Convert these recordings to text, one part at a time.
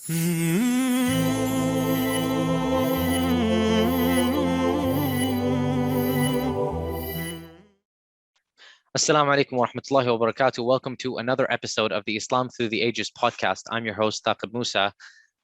Assalamu alaikum wa rahmatullahi wa barakatuh. Welcome to another episode of the Islam Through the Ages podcast. I'm your host, Taqib Musa,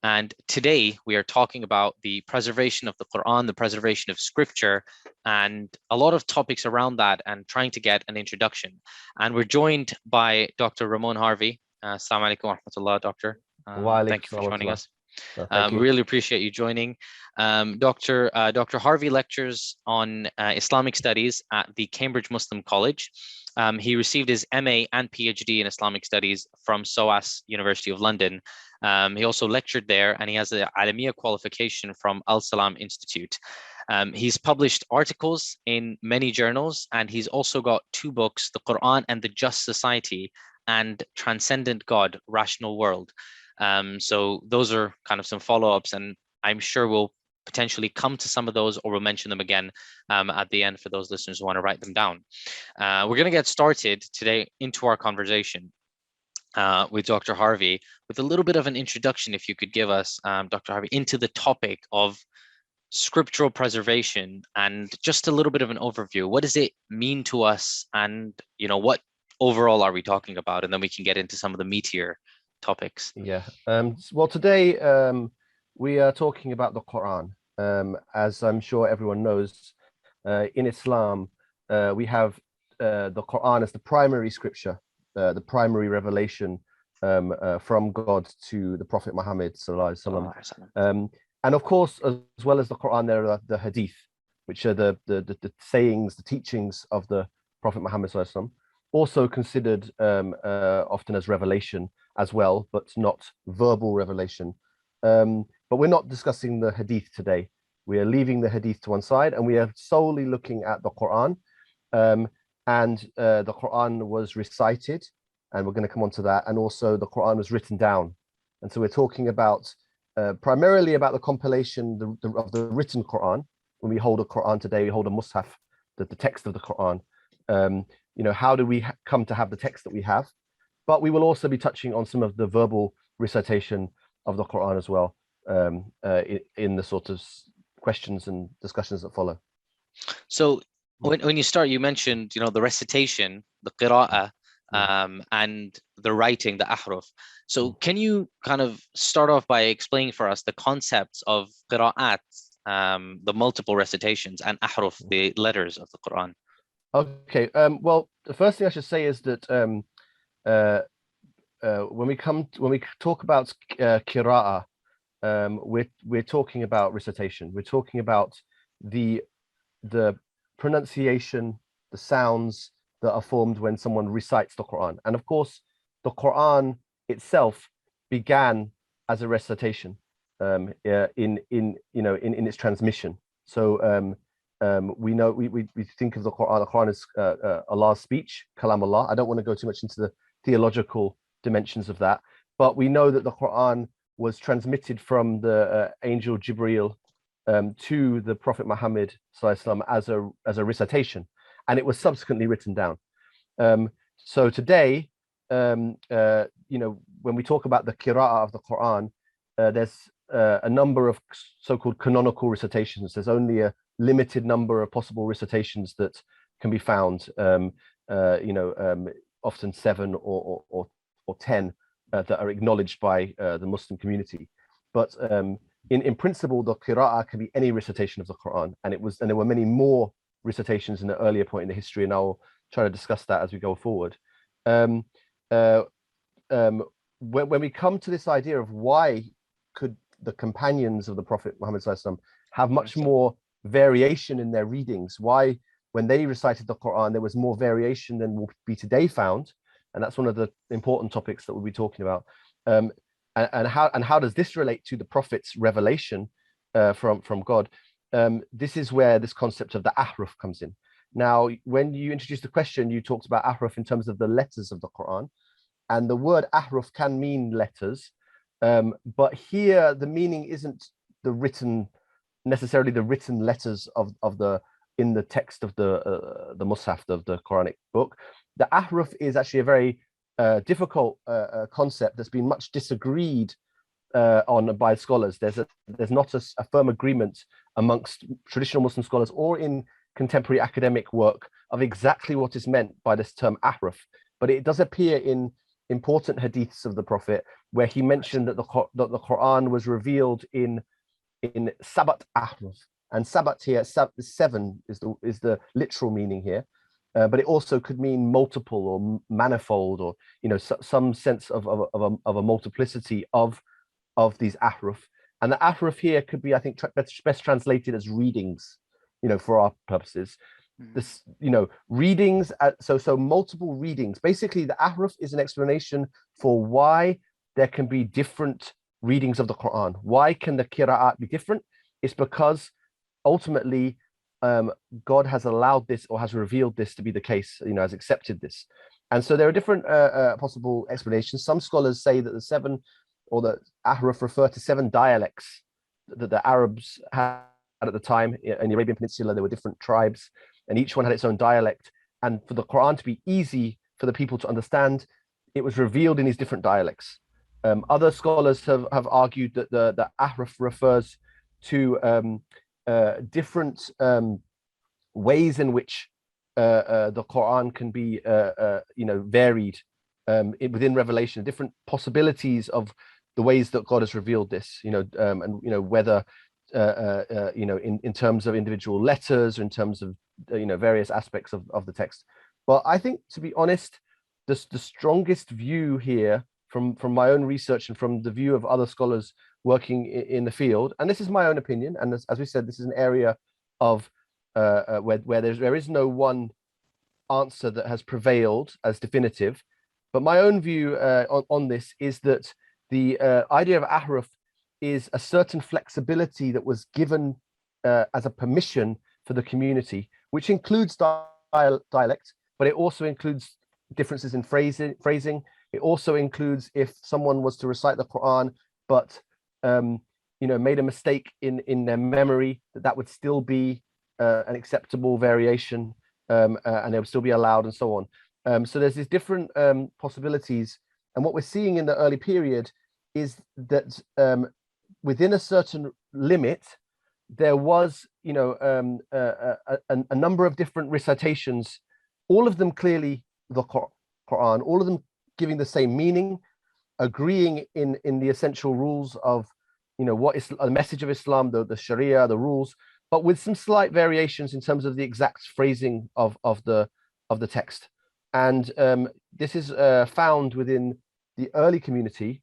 and today we are talking about the preservation of the Qur'an, the preservation of scripture, and a lot of topics around that and trying to get an introduction. And we're joined by Dr. Ramon Harvey. Assalamu alaikum wa rahmatullah, Doctor. Thank you for joining us. Thank you. Really appreciate you joining. Dr. Harvey lectures on Islamic studies at the Cambridge Muslim College. He received his MA and PhD in Islamic studies from SOAS, University of London. He also lectured there, and he has an Alamiya qualification from Al Salam Institute. He's published articles in many journals, and he's also got two books, The Qur'an and the Just Society and Transcendent God, Rational World. So those are kind of some follow-ups, and I'm sure we'll potentially come to some of those, or we'll mention them again at the end for those listeners who want to write them down. We're going to get started today into our conversation with Dr. Harvey with a little bit of an introduction, if you could give us, Dr. Harvey, into the topic of scriptural preservation and just a little bit of an overview. What does it mean to us, and what overall are we talking about? And then we can get into some of the meatier topics. Yeah. Well, today we are talking about the Quran. As I'm sure everyone knows, in Islam, we have the Quran as the primary scripture, the primary revelation from God to the Prophet Muhammad sallallahu alaihi wasallam. And of course, as well as the Quran, there are the Hadith, which are the sayings, the teachings of the Prophet Muhammad sallallahu alaihi wasallam, also considered often as revelation as well, but not verbal revelation. But we're not discussing the Hadith today. We are leaving the Hadith to one side, and we are solely looking at the Quran. And the Quran was recited, and we're going to come on to that. And also the Quran was written down. And so we're talking about primarily about the compilation of the written Quran. When we hold a Quran today, we hold a Mus'haf, the text of the Quran. How do we come to have the text that we have? But we will also be touching on some of the verbal recitation of the Quran as well, in the sort of questions and discussions that follow. So when you start, you mentioned, the recitation, the Qira'at, and the writing, the Ahruf. So can you kind of start off by explaining for us the concepts of Qira'at, the multiple recitations, and Ahruf, the letters of the Quran? Okay. Well, the first thing I should say is that when we talk about Qira'ah, we're talking about recitation. We're talking about the pronunciation, the sounds that are formed when someone recites the Quran. And of course, the Quran itself began as a recitation in its transmission. So we know we think of the Quran. The Quran is Allah's speech, Kalam Allah. I don't want to go too much into the theological dimensions of that, but we know that the Quran was transmitted from the angel Jibreel to the Prophet Muhammad sallallahu alaihi wasallam as a recitation, and it was subsequently written down. So today, when we talk about the Qira'ah of the Quran, there's a number of so-called canonical recitations. There's only a limited number of possible recitations that can be found, often 7 or 10 that are acknowledged by the Muslim community. But in principle, the Qira'ah can be any recitation of the Quran, and there were many more recitations in the earlier point in the history, and I'll try to discuss that as we go forward. When we come to this idea of why could the companions of the Prophet Muhammad sallallahu alaihi wasallam have much more variation in their readings, why when they recited the Quran there was more variation than will be today found, and that's one of the important topics that we'll be talking about. And how does this relate to the Prophet's revelation from God? This is where this concept of the Ahruf comes in. Now, when you introduced the question, you talked about Ahruf in terms of the letters of the Quran, and the word Ahruf can mean letters, but here the meaning isn't necessarily the written letters in the text of the Mus'haf, of the Quranic book. The Ahruf is actually a very difficult concept that's been much disagreed on by scholars. There's not a firm agreement amongst traditional Muslim scholars or in contemporary academic work of exactly what is meant by this term ahruf, but it does appear in important hadiths of the Prophet where he mentioned that the Quran was revealed in sabat ahruf, and sabat here, seven is the literal meaning here, but it also could mean multiple or manifold, or some sense of a multiplicity of these ahruf. And the ahruf here could be, I think, best translated as readings, for our purposes. This, readings, so multiple readings. Basically, the ahruf is an explanation for why there can be different readings of the Quran. Why can the Qira'at be different? It's because ultimately God has allowed this, or has revealed this to be the case, has accepted this. And so there are different possible explanations. Some scholars say that the seven, or the Ahruf, refer to seven dialects that the Arabs had at the time. In the Arabian Peninsula, there were different tribes, and each one had its own dialect. And for the Quran to be easy for the people to understand, it was revealed in these different dialects. Other scholars have argued that the Ahruf refers to different ways in which the Quran can be, varied within revelation, different possibilities of the ways that God has revealed this, and whether in terms of individual letters, or in terms of various aspects of the text. But I think, to be honest, the strongest view here, from my own research and from the view of other scholars working in the field, and this is my own opinion, and as we said, this is an area of where there is no one answer that has prevailed as definitive. But my own view on this is that the idea of ahruf is a certain flexibility that was given as a permission for the community, which includes dialect, but it also includes differences in phrasing. It also includes if someone was to recite the Quran, but made a mistake in their memory, that would still be an acceptable variation, and they would still be allowed, and so on. So there's these different possibilities, and what we're seeing in the early period is that within a certain limit, there was a number of different recitations, all of them clearly the Quran, all of them giving the same meaning, agreeing in the essential rules of what is the message of Islam, the Sharia, the rules, but with some slight variations in terms of the exact phrasing of the text. And this is found within the early community.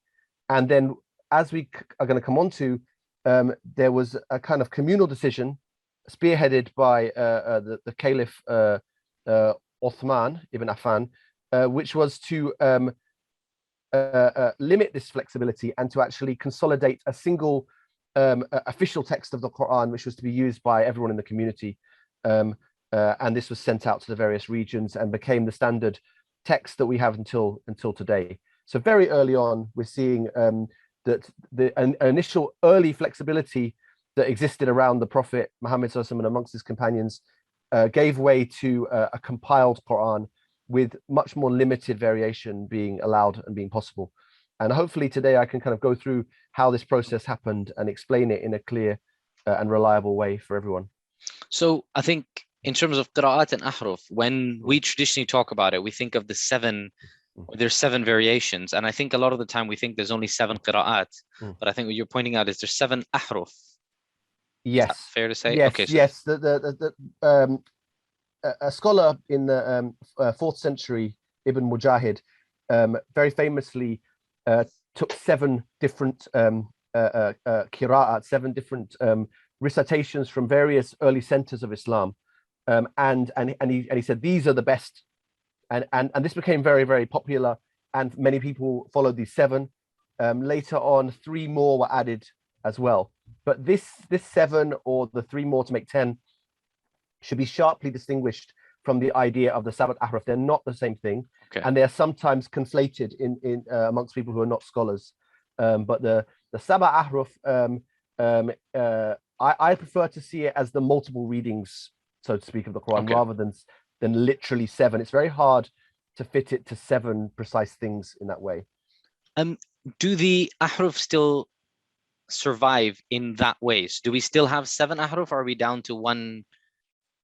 And then, as we are going to come on to, there was a kind of communal decision spearheaded by the Caliph Uthman ibn Affan, which was to limit this flexibility and to actually consolidate a single official text of the Quran, which was to be used by everyone in the community. And this was sent out to the various regions and became the standard text that we have until today. So very early on, we're seeing that an initial early flexibility that existed around the Prophet Muhammad and amongst his companions gave way to a compiled Quran with much more limited variation being allowed and being possible. And hopefully today I can kind of go through how this process happened and explain it in a clear and reliable way for everyone. So I think in terms of Qira'at and Ahruf, when we traditionally talk about it, we think of the seven. There's seven variations, and I think a lot of the time we think there's only seven qira'at, but I think what you're pointing out is there's seven ahruf. Yes, fair to say. Yes, okay. So yes. A scholar in the 4th century, Ibn Mujahid, very famously took seven different qira'at, seven different recitations from various early centers of Islam, and he said these are the best. And this became very, very popular, and many people followed these seven. Later on, 3 more were added as well. But this 7, or the 3 more to make 10, should be sharply distinguished from the idea of the Sabat Ahruf. They're not the same thing, and they are sometimes conflated in amongst people who are not scholars. But the Sabat Ahruf, I prefer to see it as the multiple readings, so to speak, of the Quran, rather than literally 7. It's very hard to fit it to 7 precise things in that way. Do the ahruf still survive in that way? So do we still have 7 ahruf, or are we down to 1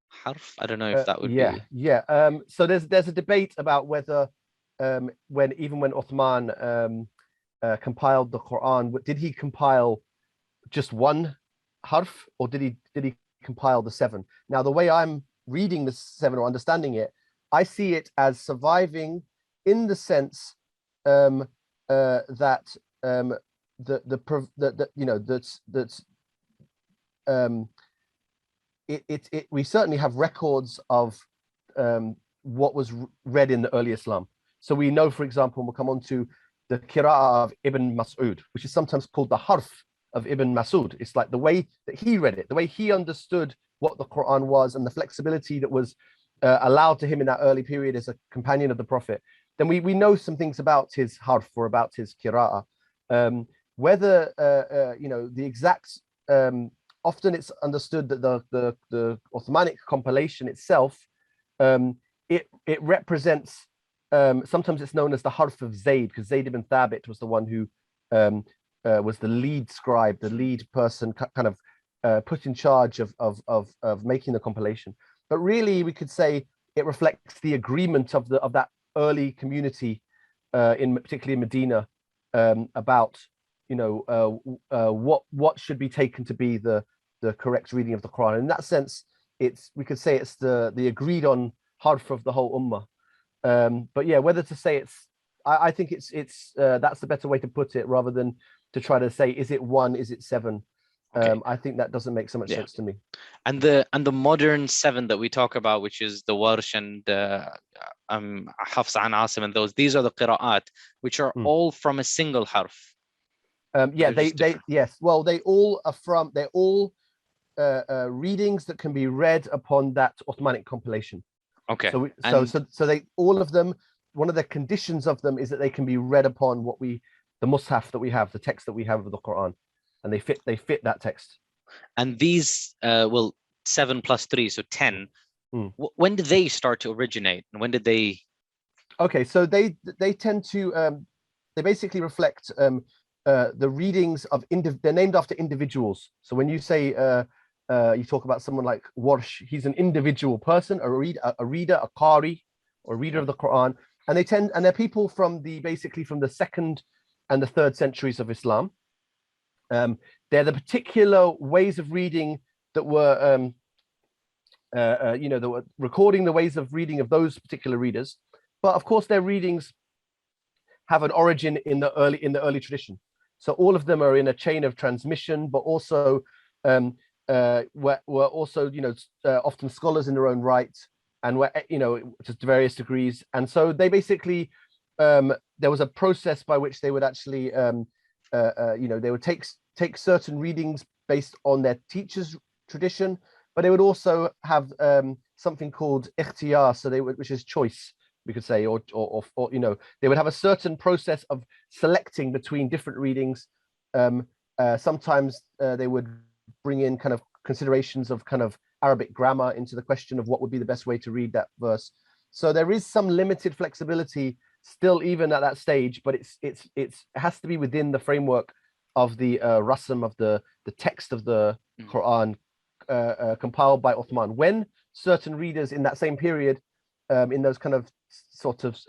harf? I don't know if that would be. So there's a debate about whether when Uthman compiled the Quran, did he compile just one harf, or did he compile the 7? Now, the way I'm reading the 7 or understanding it, I see it as surviving in the sense that we certainly have records of what was read in the early Islam. So we know, for example, we'll come on to the Qira'at of Ibn Mas'ud, which is sometimes called the Harf of Ibn Mas'ud. It's like the way that he read it, the way he understood what the Quran was, and the flexibility that was allowed to him in that early period as a companion of the Prophet. Then we know some things about his Harf, or about his Qira'ah. Whether the exact, often it's understood that the Uthmanic compilation itself, it represents, sometimes it's known as the Harf of Zayd, because Zayd ibn Thabit was the one who was the lead scribe, the lead person kind of put in charge of making the compilation. But really, we could say it reflects the agreement of that early community, particularly in Medina, about what should be taken to be the correct reading of the Quran. In that sense, we could say it's the agreed on harf of the whole ummah. But yeah, whether to say I think it's that's the better way to put it, rather than to try to say, is it 1, is it 7? Okay. I think that doesn't make so much sense to me. And the modern 7 that we talk about, which is the Warsh and Hafs and Asim, and these are the Qira'at, which are all from a single harf. Yes. Well, they're all readings that can be read upon that Uthmanic compilation. Okay. So they, all of them, one of the conditions of them is that they can be read upon the mushaf that we have, the text that we have of the Quran, and they fit that text. And these 7 plus 3, so 10. When did they start to originate, and when did they? Okay, so they tend to they basically reflect the readings of they're named after individuals. So when you say you talk about someone like Warsh, he's an individual person, a reader, a qari, or a reader of the Quran, and they're people from the 2nd and the 3rd centuries of Islam. They're the particular ways of reading that were that were recording the ways of reading of those particular readers. But of course, their readings have an origin in the early tradition. So all of them are in a chain of transmission, but also were also often scholars in their own right, and were to various degrees. And so they basically there was a process by which they would actually they would take certain readings based on their teacher's tradition, but they would also have something called ikhtiyar, which is choice, we could say, or they would have a certain process of selecting between different readings. Sometimes they would bring in kind of considerations of kind of Arabic grammar into the question of what would be the best way to read that verse. So there is some limited flexibility still, even at that stage, but it has to be within the framework of the rasm of the text of the Quran compiled by Uthman. When certain readers in that same period, in those kind of sort of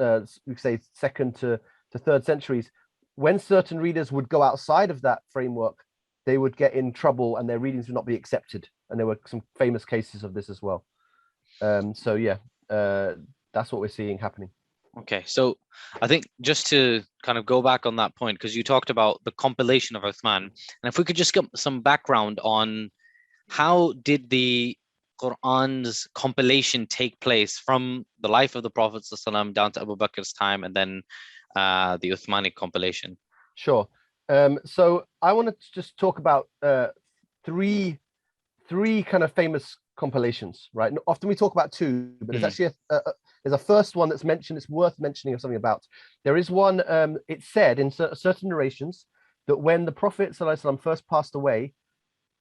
we say 2nd to 3rd centuries, when certain readers would go outside of that framework, they would get in trouble and their readings would not be accepted. And there were some famous cases of this as well. So yeah, that's what we're seeing happening. Okay, so I think just to kind of go back on that point, because you talked about the compilation of Uthman, and if we could just get some background on how did the Quran's compilation take place from the life of the Prophet ﷺ down to Abu Bakr's time, and then the Uthmanic compilation. Sure. So I want to just talk about three kind of famous compilations, right? Often we talk about 2, but there's actually there's a first one that's mentioned. It's worth mentioning of something about. There is one. It's said in certain narrations that when the Prophet ﷺ first passed away,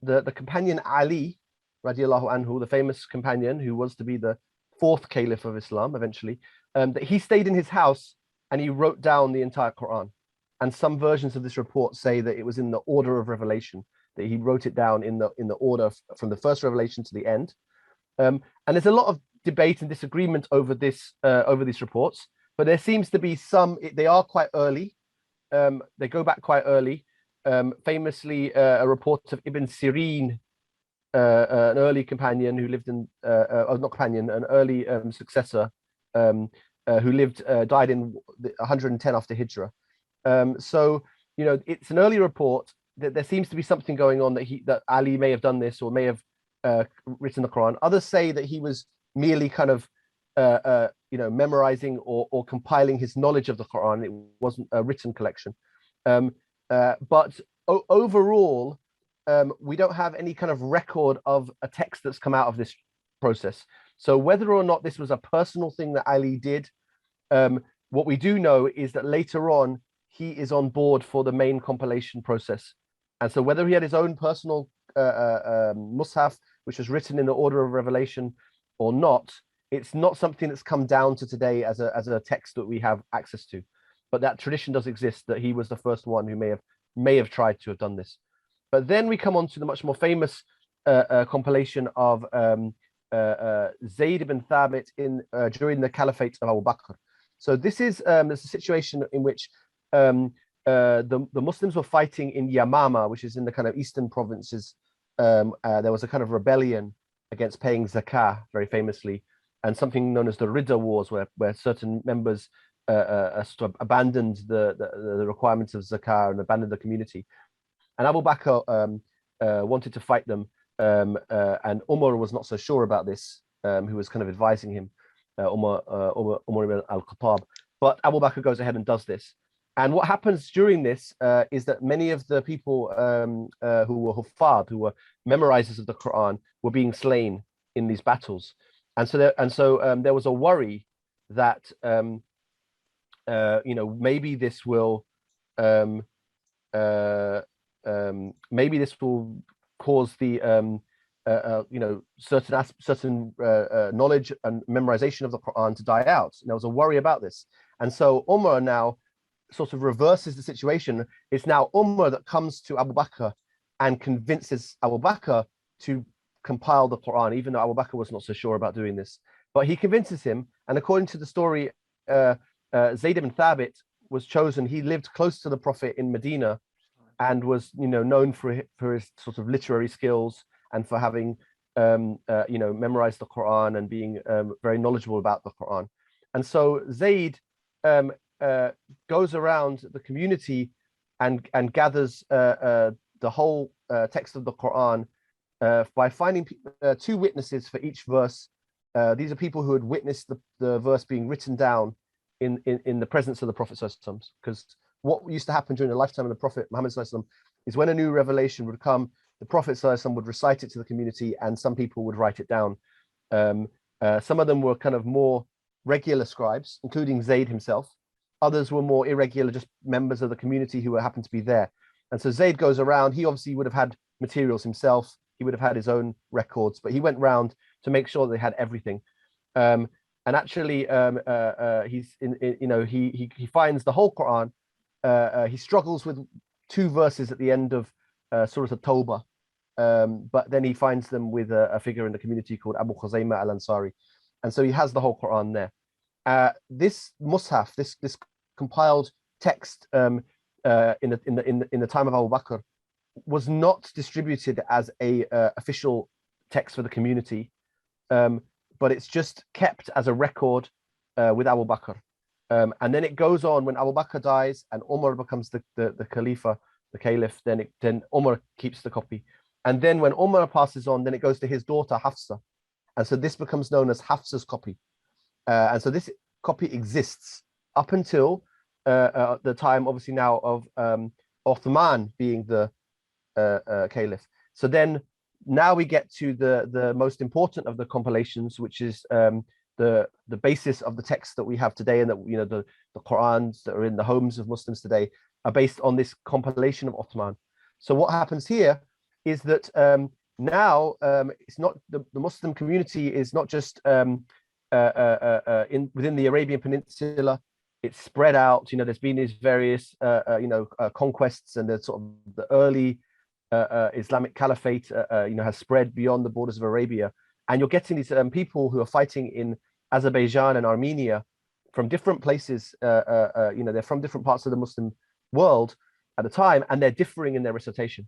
the companion Ali, radiallahu anhu, the famous companion who was to be the 4th caliph of Islam eventually, that he stayed in his house and he wrote down the entire Quran. and some versions of this report say that it was in the order of revelation, that he wrote it down in the order from the first revelation to the end. And there's a lot of debate and disagreement over this over these reports, but there seems to be some. They are quite early. They go back quite early. Famously, a report of Ibn Sirin, an early companion who lived in, not companion, an early successor, who died in 110 after Hijrah. So, you know, it's an early report that there seems to be something going on that Ali may have done this or may have written the Quran. Others say that he was merely kind of, you know, memorizing or compiling his knowledge of the Quran. It wasn't a written collection. But overall, we don't have any kind of record of a text that's come out of this process. So whether or not this was a personal thing that Ali did, what we do know is that later on, he is on board for the main compilation process. And so whether he had his own personal mushaf, which was written in the order of revelation or not, it's not something that's come down to today as a text that we have access to. But that tradition does exist, that he was the first one who may have tried to have done this. But then we come on to the much more famous compilation of Zayd ibn Thabit during the Caliphate of Abu Bakr. So this is a situation in which the Muslims were fighting in Yamama, which is in the kind of eastern provinces. There was a kind of rebellion against paying zakah, very famously, and something known as the Ridda Wars, where certain members sort of abandoned the requirements of zakah and abandoned the community. And Abu Bakr wanted to fight them, and Umar was not so sure about this, who was kind of advising him, Umar ibn al-Khattab. But Abu Bakr goes ahead and does this. And what happens during this is that many of the people who were huffaz, who were memorizers of the Quran, were being slain in these battles. And so there was a worry that you know, maybe this will cause the you know, certain knowledge and memorization of the Quran to die out. And there was a worry about this. And so Umar now sort of reverses the situation. It's now Umar that comes to Abu Bakr and convinces Abu Bakr to compile the Quran, even though Abu Bakr was not so sure about doing this. But he convinces him, and according to the story, Zayd ibn Thabit was chosen. He lived close to the Prophet in Medina and was, you know, known for his sort of literary skills and for having you know, memorized the Quran and being very knowledgeable about the Quran. And so Zayd goes around the community and gathers the whole text of the Quran by finding two witnesses for each verse. These are people who had witnessed the verse being written down in the presence of the Prophet, because what used to happen during the lifetime of the Prophet Muhammad is when a new revelation would come, the Prophet would recite it to the community, and some people would write it down. Some of them were kind of more regular scribes, including Zayd himself. Others were more irregular, just members of the community who happened to be there. And so Zayd goes around. He obviously would have had materials himself. He would have had his own records, but he went round to make sure they had everything. And actually, he's you know, he finds the whole Quran. He struggles with two verses at the end of Surah At-Tawbah, but then he finds them with a figure in the community called Abu Khuzaymah al-Ansari, and so he has the whole Quran there. This mushaf, this compiled text in the time of Abu Bakr, was not distributed as a official text for the community, but it's just kept as a record with Abu Bakr. And then it goes on when Abu Bakr dies and Umar becomes the Khalifa, the Caliph, then Umar keeps the copy. And then when Umar passes on, then it goes to his daughter Hafsa. And so this becomes known as Hafsa's copy. And so this copy exists up until the time, obviously now, of Uthman being the Caliph. So then now we get to the most important of the compilations, which is the basis of the text that we have today, and that, you know, the Qur'ans that are in the homes of Muslims today are based on this compilation of Uthman. So what happens here is that now it's not the Muslim community is not just within the Arabian Peninsula. it's spread out. There's been these various conquests, and the sort of the early Islamic Caliphate has spread beyond the borders of Arabia, and you're getting these people who are fighting in Azerbaijan and Armenia from different places. They're from different parts of the Muslim world at the time, and they're differing in their recitation,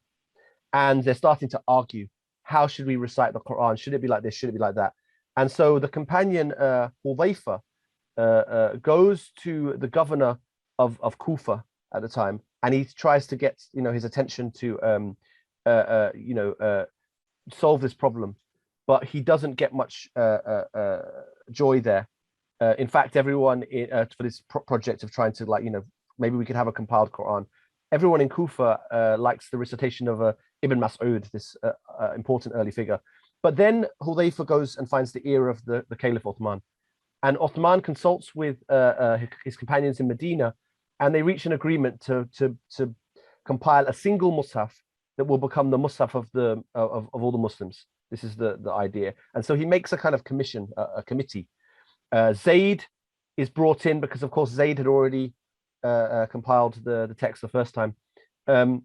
and they're starting to argue, how should we recite the Quran? Should it be like this? Should it be like that? And so the companion Hudhayfa goes to the governor of Kufa at the time, and he tries to get his attention to solve this problem, but he doesn't get much joy there. In fact, everyone for this project of trying to maybe we could have a compiled Quran, everyone in Kufa likes the recitation of Ibn Mas'ud, this important early figure. But then Hudhayfa goes and finds the ear of the Caliph Uthman, and Uthman consults with his companions in Medina, and they reach an agreement to compile a single mushaf that will become the mushaf of all the Muslims. This is the idea. And so he makes a kind of commission, a committee. Zayd is brought in because, of course, Zayd had already compiled the text the first time. And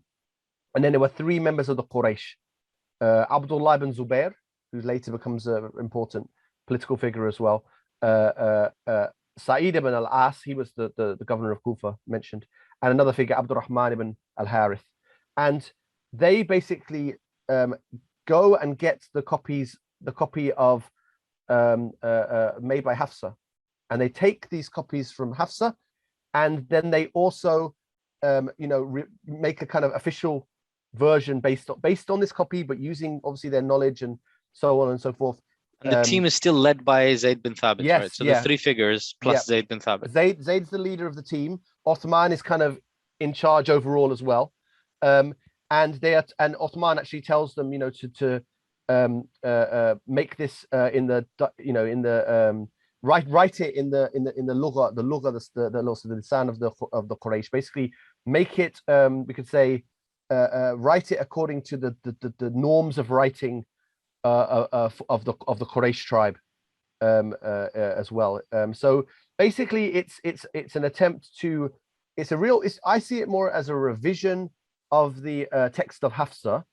then there were three members of the Quraysh. Abdullah ibn Zubair, who later becomes an important political figure as well. Sa'id ibn al-As, he was the governor of Kufa mentioned. And another figure, Abdurrahman ibn al-Harith. And they basically go and get the copy of made by Hafsa. And they take these copies from Hafsa, and then they also make a kind of official version based on this copy, but using obviously their knowledge and so on and so forth. And the team is still led by Zayd bin Thabit, yes, right? So the three figures plus Zayd bin Thabit. Zayd's the leader of the team. Uthman is kind of in charge overall as well. And Uthman actually tells them, to make this in the write it in the lugha, the lisan of the Quraysh. Basically, make it we could say write it according to the norms of writing of the Quraysh tribe as well. So basically, it's an attempt to I see it more as a revision of the text of Hafsa.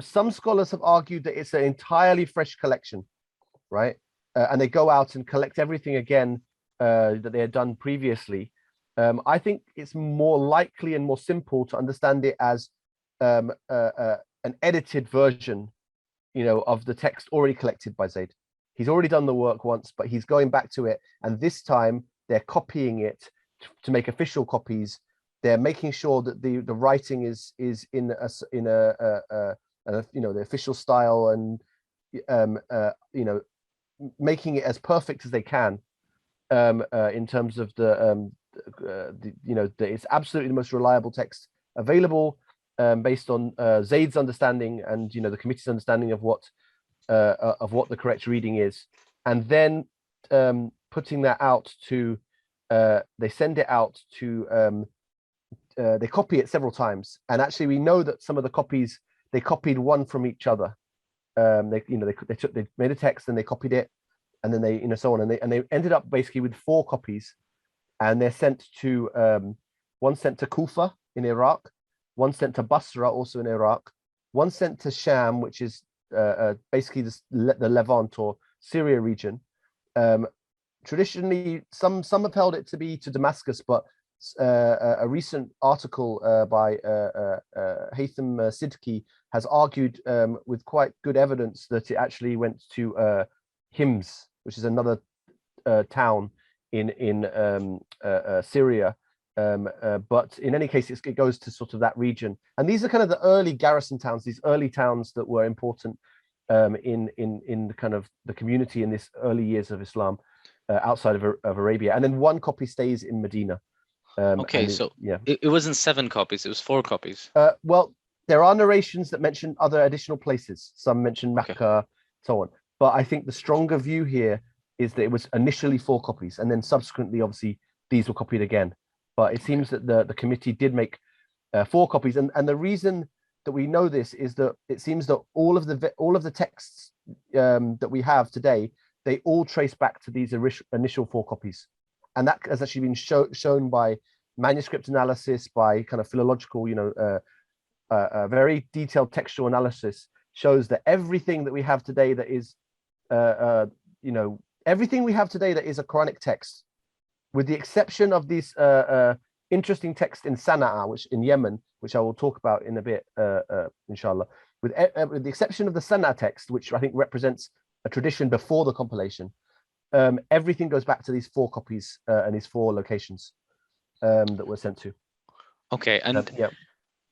Some scholars have argued that it's an entirely fresh collection, right? And they go out and collect everything again that they had done previously. I think it's more likely and more simple to understand it as an edited version, of the text already collected by Zayd. He's already done the work once, but he's going back to it, and this time they're copying it to make official copies. They're making sure that the writing is in the official style, and making it as perfect as they can in terms of it's absolutely the most reliable text available, based on Zayd's understanding and the committee's understanding of what the correct reading is, and then putting that out to they send it out to they copy it several times, and actually we know that some of the copies they copied one from each other. They made a text and they copied it, and then they so on, and they ended up basically with 4 copies, and they're sent to one sent to Kufa in Iraq, one sent to Basra also in Iraq, one sent to Sham, which is basically the Levant or Syria region. Traditionally, some have held it to be to Damascus, but a recent article by Haytham Sidki has argued with quite good evidence that it actually went to Hims, which is another town in Syria. But in any case, it goes to sort of that region. And these are kind of the early garrison towns, these early towns that were important in the kind of the community in this early years of Islam outside of Arabia. And then one copy stays in Medina. It wasn't 7 copies, it was 4 copies. Well, there are narrations that mention other additional places. Some mention Mecca, so on. But I think the stronger view here is that it was initially 4 copies, and then subsequently, obviously, these were copied again. But it seems that the committee did make 4 copies, and the reason that we know this is that it seems that all of the texts that we have today, they all trace back to these initial 4 copies. and that has actually been shown by manuscript analysis, by kind of philological, very detailed textual analysis, shows that everything that we have today that is, everything we have today that is a Quranic text, with the exception of this interesting text in Sana'a, which in Yemen, which I will talk about in a bit, inshallah, with the exception of the Sana'a text, which I think represents a tradition before the compilation, everything goes back to these 4 copies and these 4 locations that were sent to. Okay, and yeah.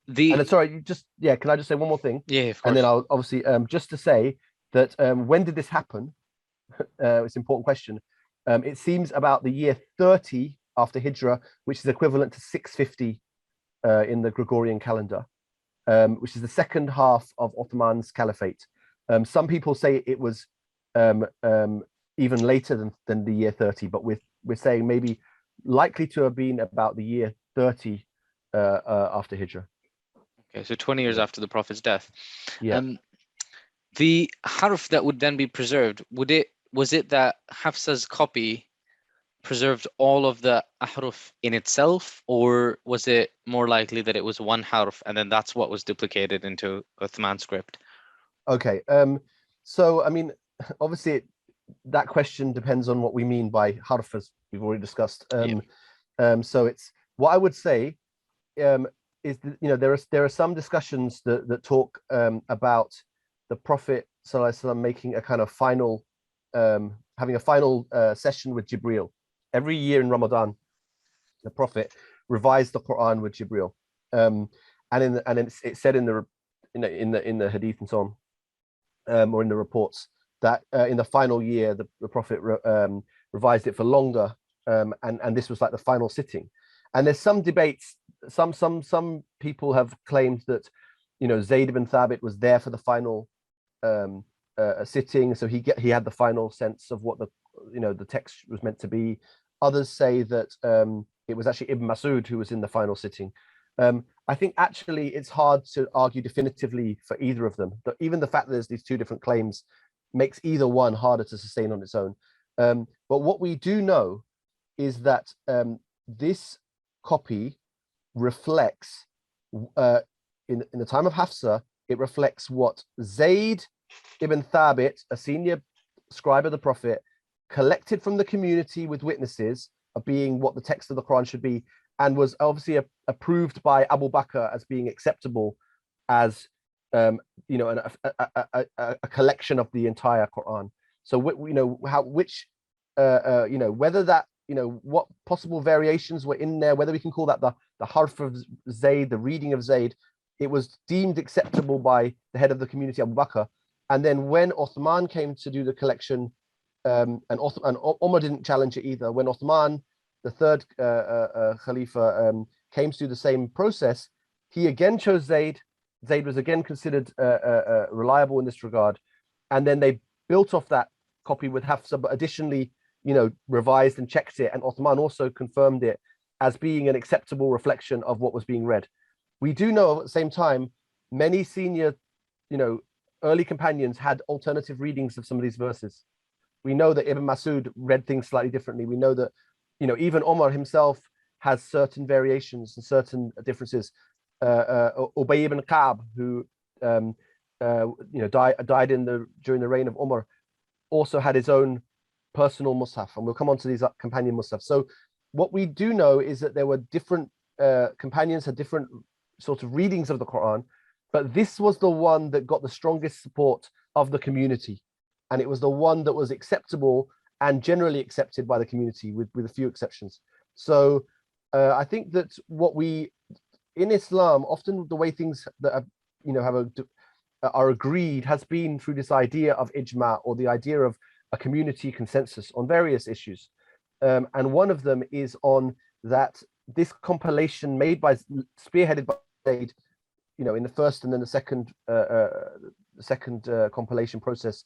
the And sorry, can I just say one more thing? Yeah, of course. And then I'll obviously just to say that when did this happen? It's an important question. It seems about the year 30 after Hijrah, which is equivalent to 650 in the Gregorian calendar, which is the second half of Uthman's caliphate. Some people say it was even later than the year 30, but we're saying maybe likely to have been about the year 30 after Hijrah. Okay, so 20 years after the Prophet's death. Yeah. The harf that would then be preserved, was it that Hafsa's copy preserved all of the ahruf in itself, or was it more likely that it was one harf and then that's what was duplicated into Uthman script? Okay. So I mean, obviously that question depends on what we mean by harf, as we've already discussed. So it's what I would say is that, there are some discussions that talk about the Prophet ﷺ making a kind of final, having a final session with Jibril. Every year in Ramadan, the Prophet revised the Quran with Jibril, and it's said in the hadith and so on, or in the reports, that in the final year the Prophet revised it for longer, and this was like the final sitting. And there's some debates. Some people have claimed that Zayd ibn Thabit was there for the final sitting, so he had the final sense of what the text was meant to be. Others say that it was actually Ibn Masud who was in the final sitting. I think actually it's hard to argue definitively for either of them. Even the fact that there's these 2 different claims makes either one harder to sustain on its own. But what we do know is that this copy reflects, in the time of Hafsa, it reflects what Zayd ibn Thabit, a senior scribe of the Prophet, collected from the community with witnesses of being what the text of the Quran should be, and was obviously approved by Abu Bakr as being acceptable as a collection of the entire Quran. So whether that, what possible variations were in there, whether we can call that the harf of Zayd, the reading of Zayd, it was deemed acceptable by the head of the community, Abu Bakr. And then when Uthman came to do the collection, and Umar didn't challenge it either. When Uthman, the third Khalifa, came to do the same process, he again chose Zayd. Zayd was again considered reliable in this regard. And then they built off that copy with Hafsa, but additionally, revised and checked it. And Uthman also confirmed it as being an acceptable reflection of what was being read. We do know at the same time, many senior, early companions had alternative readings of some of these verses. We know that Ibn Masud read things slightly differently. We know that, even Umar himself has certain variations and certain differences. Ubay ibn Ka'b, who died during the reign of Umar, also had his own personal mushaf, and we'll come on to these companion mushaf. So what we do know is that there were different companions had different sort of readings of the Quran, but this was the one that got the strongest support of the community, and it was the one that was acceptable and generally accepted by the community, with a few exceptions. So I think that in Islam, often the way things that are agreed has been through this idea of ijma, or the idea of a community consensus on various issues. And one of them is on that this compilation spearheaded by Zayd, in the first and then the second compilation process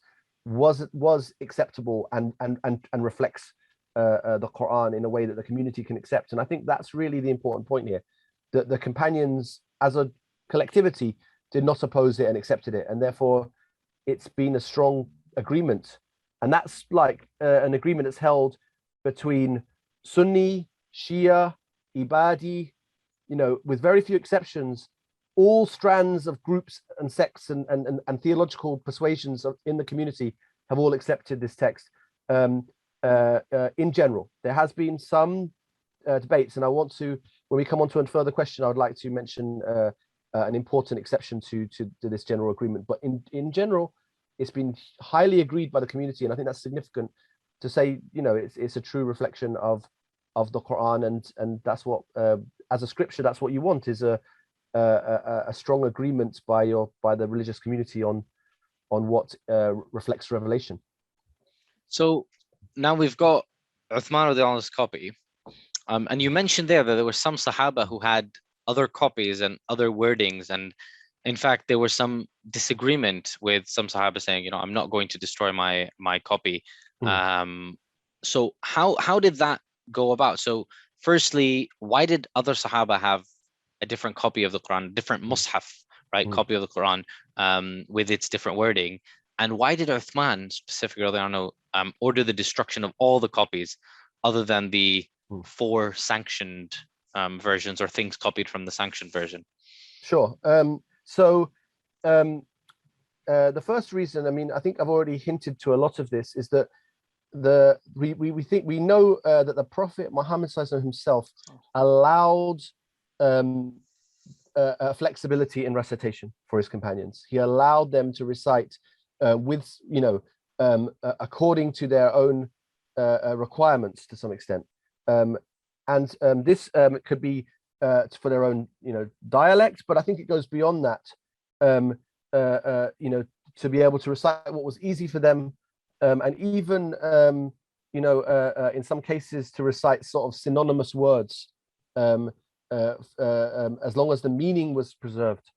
was acceptable and reflects the Quran in a way that the community can accept. And I think that's really the important point here, that the companions as a collectivity did not oppose it and accepted it, and therefore it's been a strong agreement. And that's like an agreement that's held between Sunni, Shia, Ibadi, with very few exceptions, all strands of groups and sects and theological persuasions in the community have all accepted this text. In general, there has been some debates, and I want to, when we come on to a further question, I would like to mention an important exception to this general agreement. But in general, it's been highly agreed by the community, and I think that's significant to say. It's a true reflection of the Quran, and that's what, as a scripture, that's what you want, is a strong agreement by the religious community on what reflects revelation. So now we've got Uthman radiallahu anhu's copy, and you mentioned there that there were some Sahaba who had other copies and other wordings, and in fact there was some disagreement with some Sahaba saying, I'm not going to destroy my copy. So how did that go about? So firstly, why did other Sahaba have a different copy of the Quran, different mushaf, right? Copy of the Quran with its different wording? And why did Uthman specifically order the destruction of all the copies other than the 4 sanctioned versions, or things copied from the sanctioned version? Sure. The first reason, I think I've already hinted to a lot of this, is that we know that the Prophet Muhammad Sallallahu Alaihi Wasallam himself allowed flexibility in recitation for his companions. He allowed them to recite according to their own requirements to some extent, and this could be for their own dialect, but I think it goes beyond that, to be able to recite what was easy for them, and even in some cases to recite sort of synonymous words, as long as the meaning was preserved.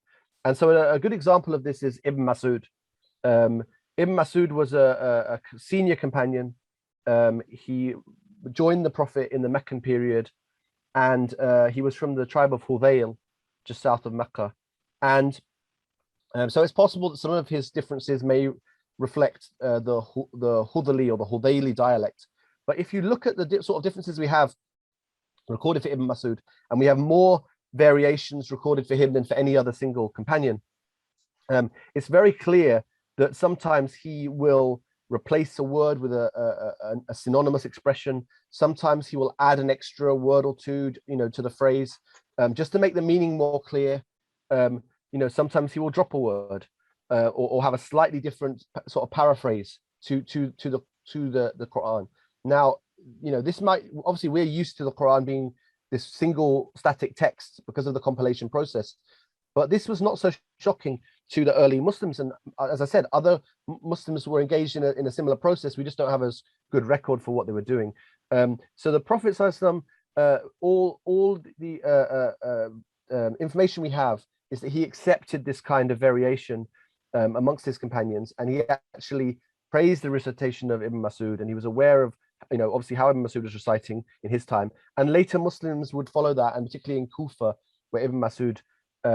And so a good example of this is Ibn Masud. Ibn Masud was a senior companion. He joined the Prophet in the Meccan period, and he was from the tribe of Hudayl, just south of Mecca. And so it's possible that some of his differences may reflect the Hudali or the Hudayli dialect. But if you look at the sort of differences we have recorded for Ibn Masud, and we have more variations recorded for him than for any other single companion, it's very clear that sometimes he will replace a word with a synonymous expression. Sometimes he will add an extra word or two, to the phrase, just to make the meaning more clear. Sometimes he will drop a word, or have a slightly different sort of paraphrase to the Quran. Now, this might, obviously we're used to the Quran being this single static text because of the compilation process, but this was not so shocking to the early Muslims. And as I said, other Muslims were engaged in a similar process. We just don't have as good record for what they were doing. So the Prophet ﷺ, all the information we have is that he accepted this kind of variation amongst his companions, and he actually praised the recitation of Ibn Masud, and he was aware of, obviously how Ibn Masud was reciting in his time, and later Muslims would follow that, and particularly in Kufa, where Ibn Masud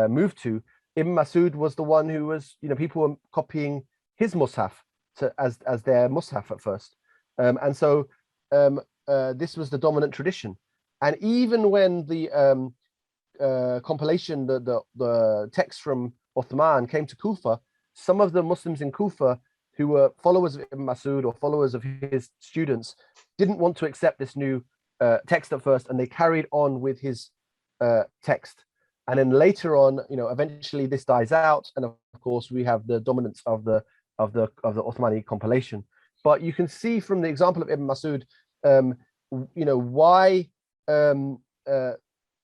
moved to. Ibn Masud was the one who was, people were copying his mushaf as their mushaf at first, and so this was the dominant tradition. And even when the compilation, the text from Uthman came to Kufa, some of the Muslims in Kufa who were followers of Ibn Masud or followers of his students didn't want to accept this new text at first, and they carried on with his text. And then later on, eventually this dies out, and of course we have the dominance of the Uthmani compilation. But you can see from the example of Ibn Masud, why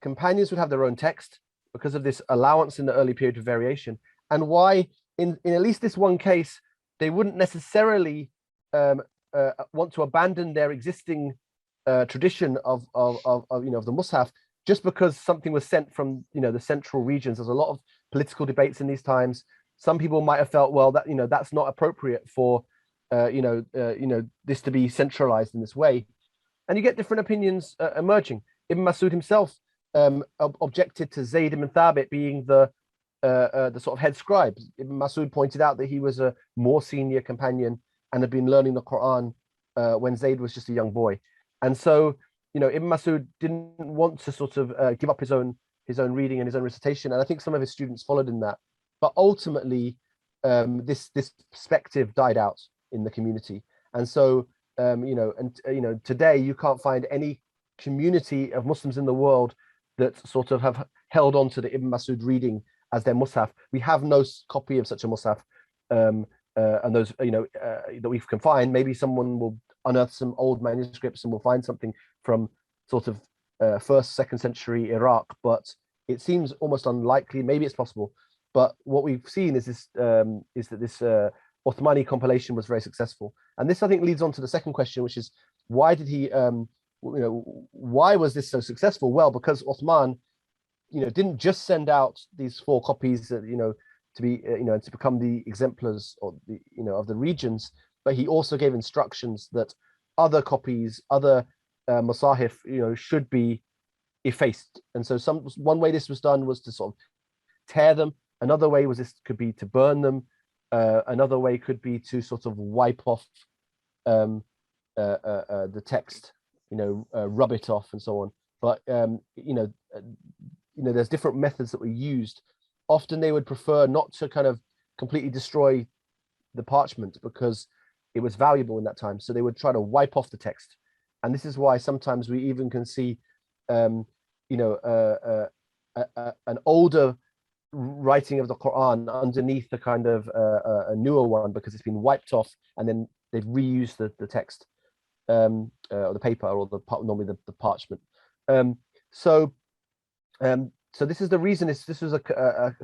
companions would have their own text because of this allowance in the early period of variation, and why in at least this one case they wouldn't necessarily want to abandon their existing tradition of the mushaf just because something was sent from the central regions. There's a lot of political debates in these times. Some people might have felt, well, that that's not appropriate for this to be centralized in this way, and you get different opinions emerging. Ibn Masud himself objected to Zayd ibn Thabit being the sort of head scribe. Ibn Masud pointed out that he was a more senior companion and had been learning the Quran when Zayd was just a young boy. And so Ibn Masud didn't want to sort of give up his own reading and his own recitation, and I think some of his students followed in that. But ultimately, this perspective died out in the community, and so today you can't find any community of Muslims in the world that sort of have held on to the Ibn Masud reading as their mushaf. We have no copy of such a mushaf, and those that we can find. Maybe someone will unearth some old manuscripts and we'll find something from sort of first, second century Iraq, but it seems almost unlikely. Maybe it's possible, but what we've seen is that this Uthmani compilation was very successful, and this I think leads on to the second question, which is why did he? Why was this so successful? Well, because Uthman, didn't just send out these 4 copies, to be, to become the exemplars of the regions, but he also gave instructions that other copies, other masahif, should be effaced. And so one way this was done was to sort of tear them. Another way could be to burn them. Another way could be to sort of wipe off the text, rub it off and so on. But there's different methods that were used. Often they would prefer not to kind of completely destroy the parchment because it was valuable in that time. So they would try to wipe off the text. And this is why sometimes we even can see, an older writing of the Quran underneath the kind of a newer one because it's been wiped off and then they've reused the text, or the paper, or normally the parchment. So this is the reason. This was a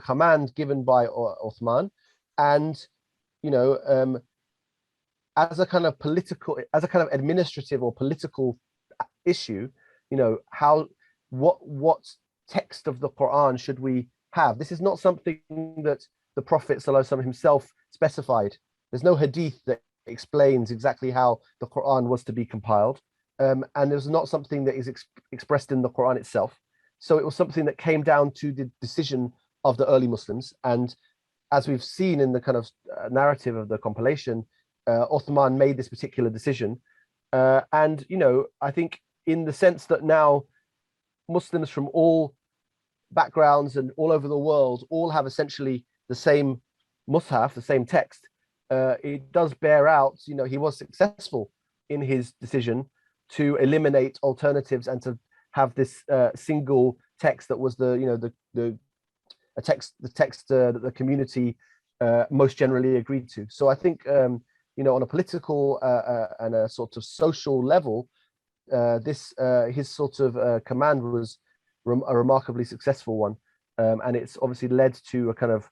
command given by Uthman, and as a kind of administrative or political issue, what text of the Quran should we have? This is not something that the Prophet ﷺ himself specified. There's no hadith that explains exactly how the Quran was to be compiled, and there's not something that is expressed in the Quran itself. So it was something that came down to the decision of the early Muslims. And as we've seen in the kind of narrative of the compilation, Uthman made this particular decision. And, I think in the sense that now Muslims from all backgrounds and all over the world all have essentially the same mushaf, the same text, it does bear out, he was successful in his decision to eliminate alternatives and to have this single text that was the text that the community most generally agreed to. So I think on a political and a sort of social level, his sort of command was a remarkably successful one, and it's obviously led to a kind of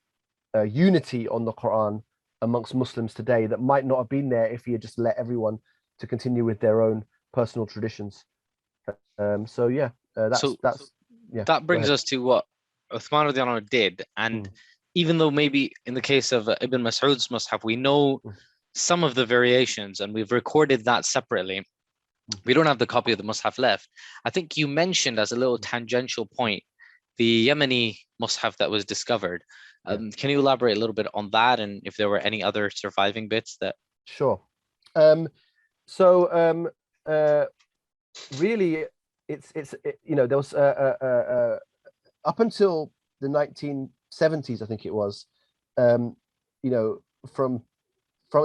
unity on the Quran amongst Muslims today that might not have been there if he had just let everyone to continue with their own personal traditions. That brings us to what Uthman radiallahu anhu did, and even though maybe in the case of Ibn Mas'ud's mushaf we know some of the variations and we've recorded that separately, we don't have the copy of the mushaf left. I think you mentioned as a little tangential point the Yemeni mushaf that was discovered. Can you elaborate a little bit on that, and if there were any other surviving bits that? Sure. Really, there was up until the 1970s, I think it was, from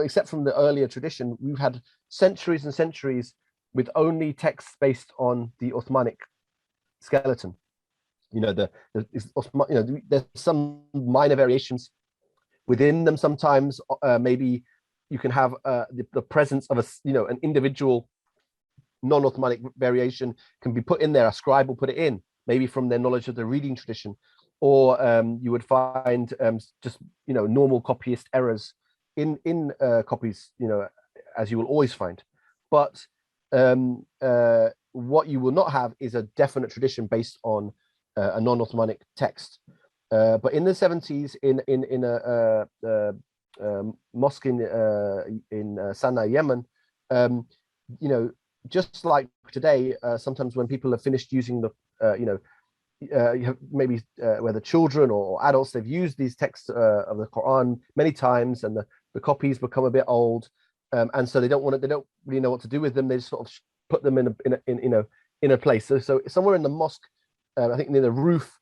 except from the earlier tradition, we've had centuries and centuries with only texts based on the Uthmanic skeleton. There's some minor variations within them. Sometimes maybe you can have the presence of an individual non-Uthmanic variation can be put in there. A scribe will put it in, maybe from their knowledge of the reading tradition, or you would find just normal copyist errors in copies, as you will always find. But what you will not have is a definite tradition based on a non-Uthmanic text. But in the 70s, in a mosque in Sana'a, Yemen, just like today, sometimes when people have finished using the, you have maybe whether children or adults, they've used these texts of the Quran many times, and the copies become a bit old, and so they don't really know what to do with them. They just sort of put them in in a place. So somewhere in the mosque, I think near the roof,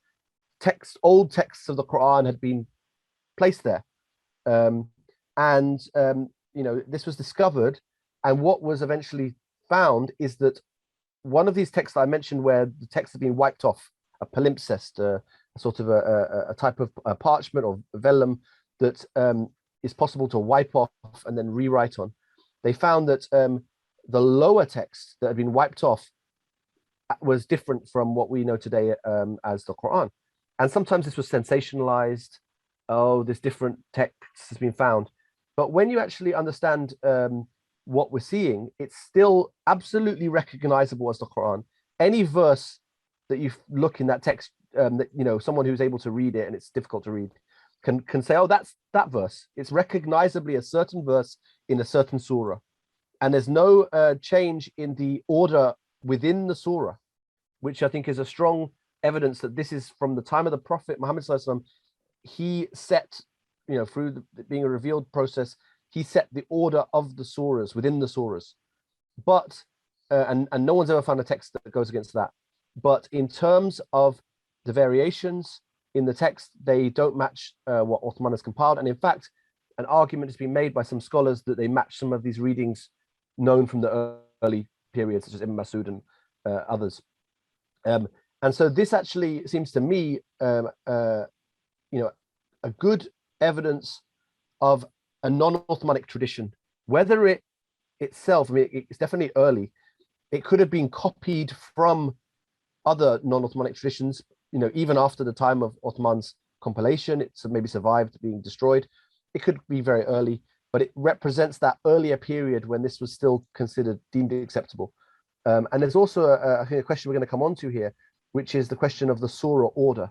old texts of the Quran had been placed there. This was discovered, and what was eventually found is that one of these texts that I mentioned, where the text had been wiped off, a palimpsest, a sort of a type of parchment or vellum that is possible to wipe off and then rewrite on. They found that the lower text that had been wiped off was different from what we know today as the Quran. And sometimes this was sensationalized. Oh, this different text has been found. But when you actually understand what we're seeing, it's still absolutely recognizable as the Quran. Any verse that you look in that text, that someone who's able to read it and it's difficult to read can say, oh, that's that verse. It's recognizably a certain verse in a certain surah, and there's no change in the order within the surah, which I think is a strong evidence that this is from the time of the Prophet Muhammad Sallallahu Alaihi Wasallam. He set, through being a revealed process, he set the order of the surahs within the surahs. But and no one's ever found a text that goes against that. But in terms of the variations in the text, they don't match what Uthman has compiled. And in fact, an argument has been made by some scholars that they match some of these readings known from the early periods, such as Ibn Masud and others. And so this actually seems to me, a good evidence of a non-Uthmanic tradition. Whether it itself, it's definitely early. It could have been copied from other non-Uthmanic traditions, even after the time of Uthman's compilation. It's maybe survived being destroyed. It could be very early, but it represents that earlier period when this was still deemed acceptable. And there's also a question we're going to come on to here, which is the question of the surah order,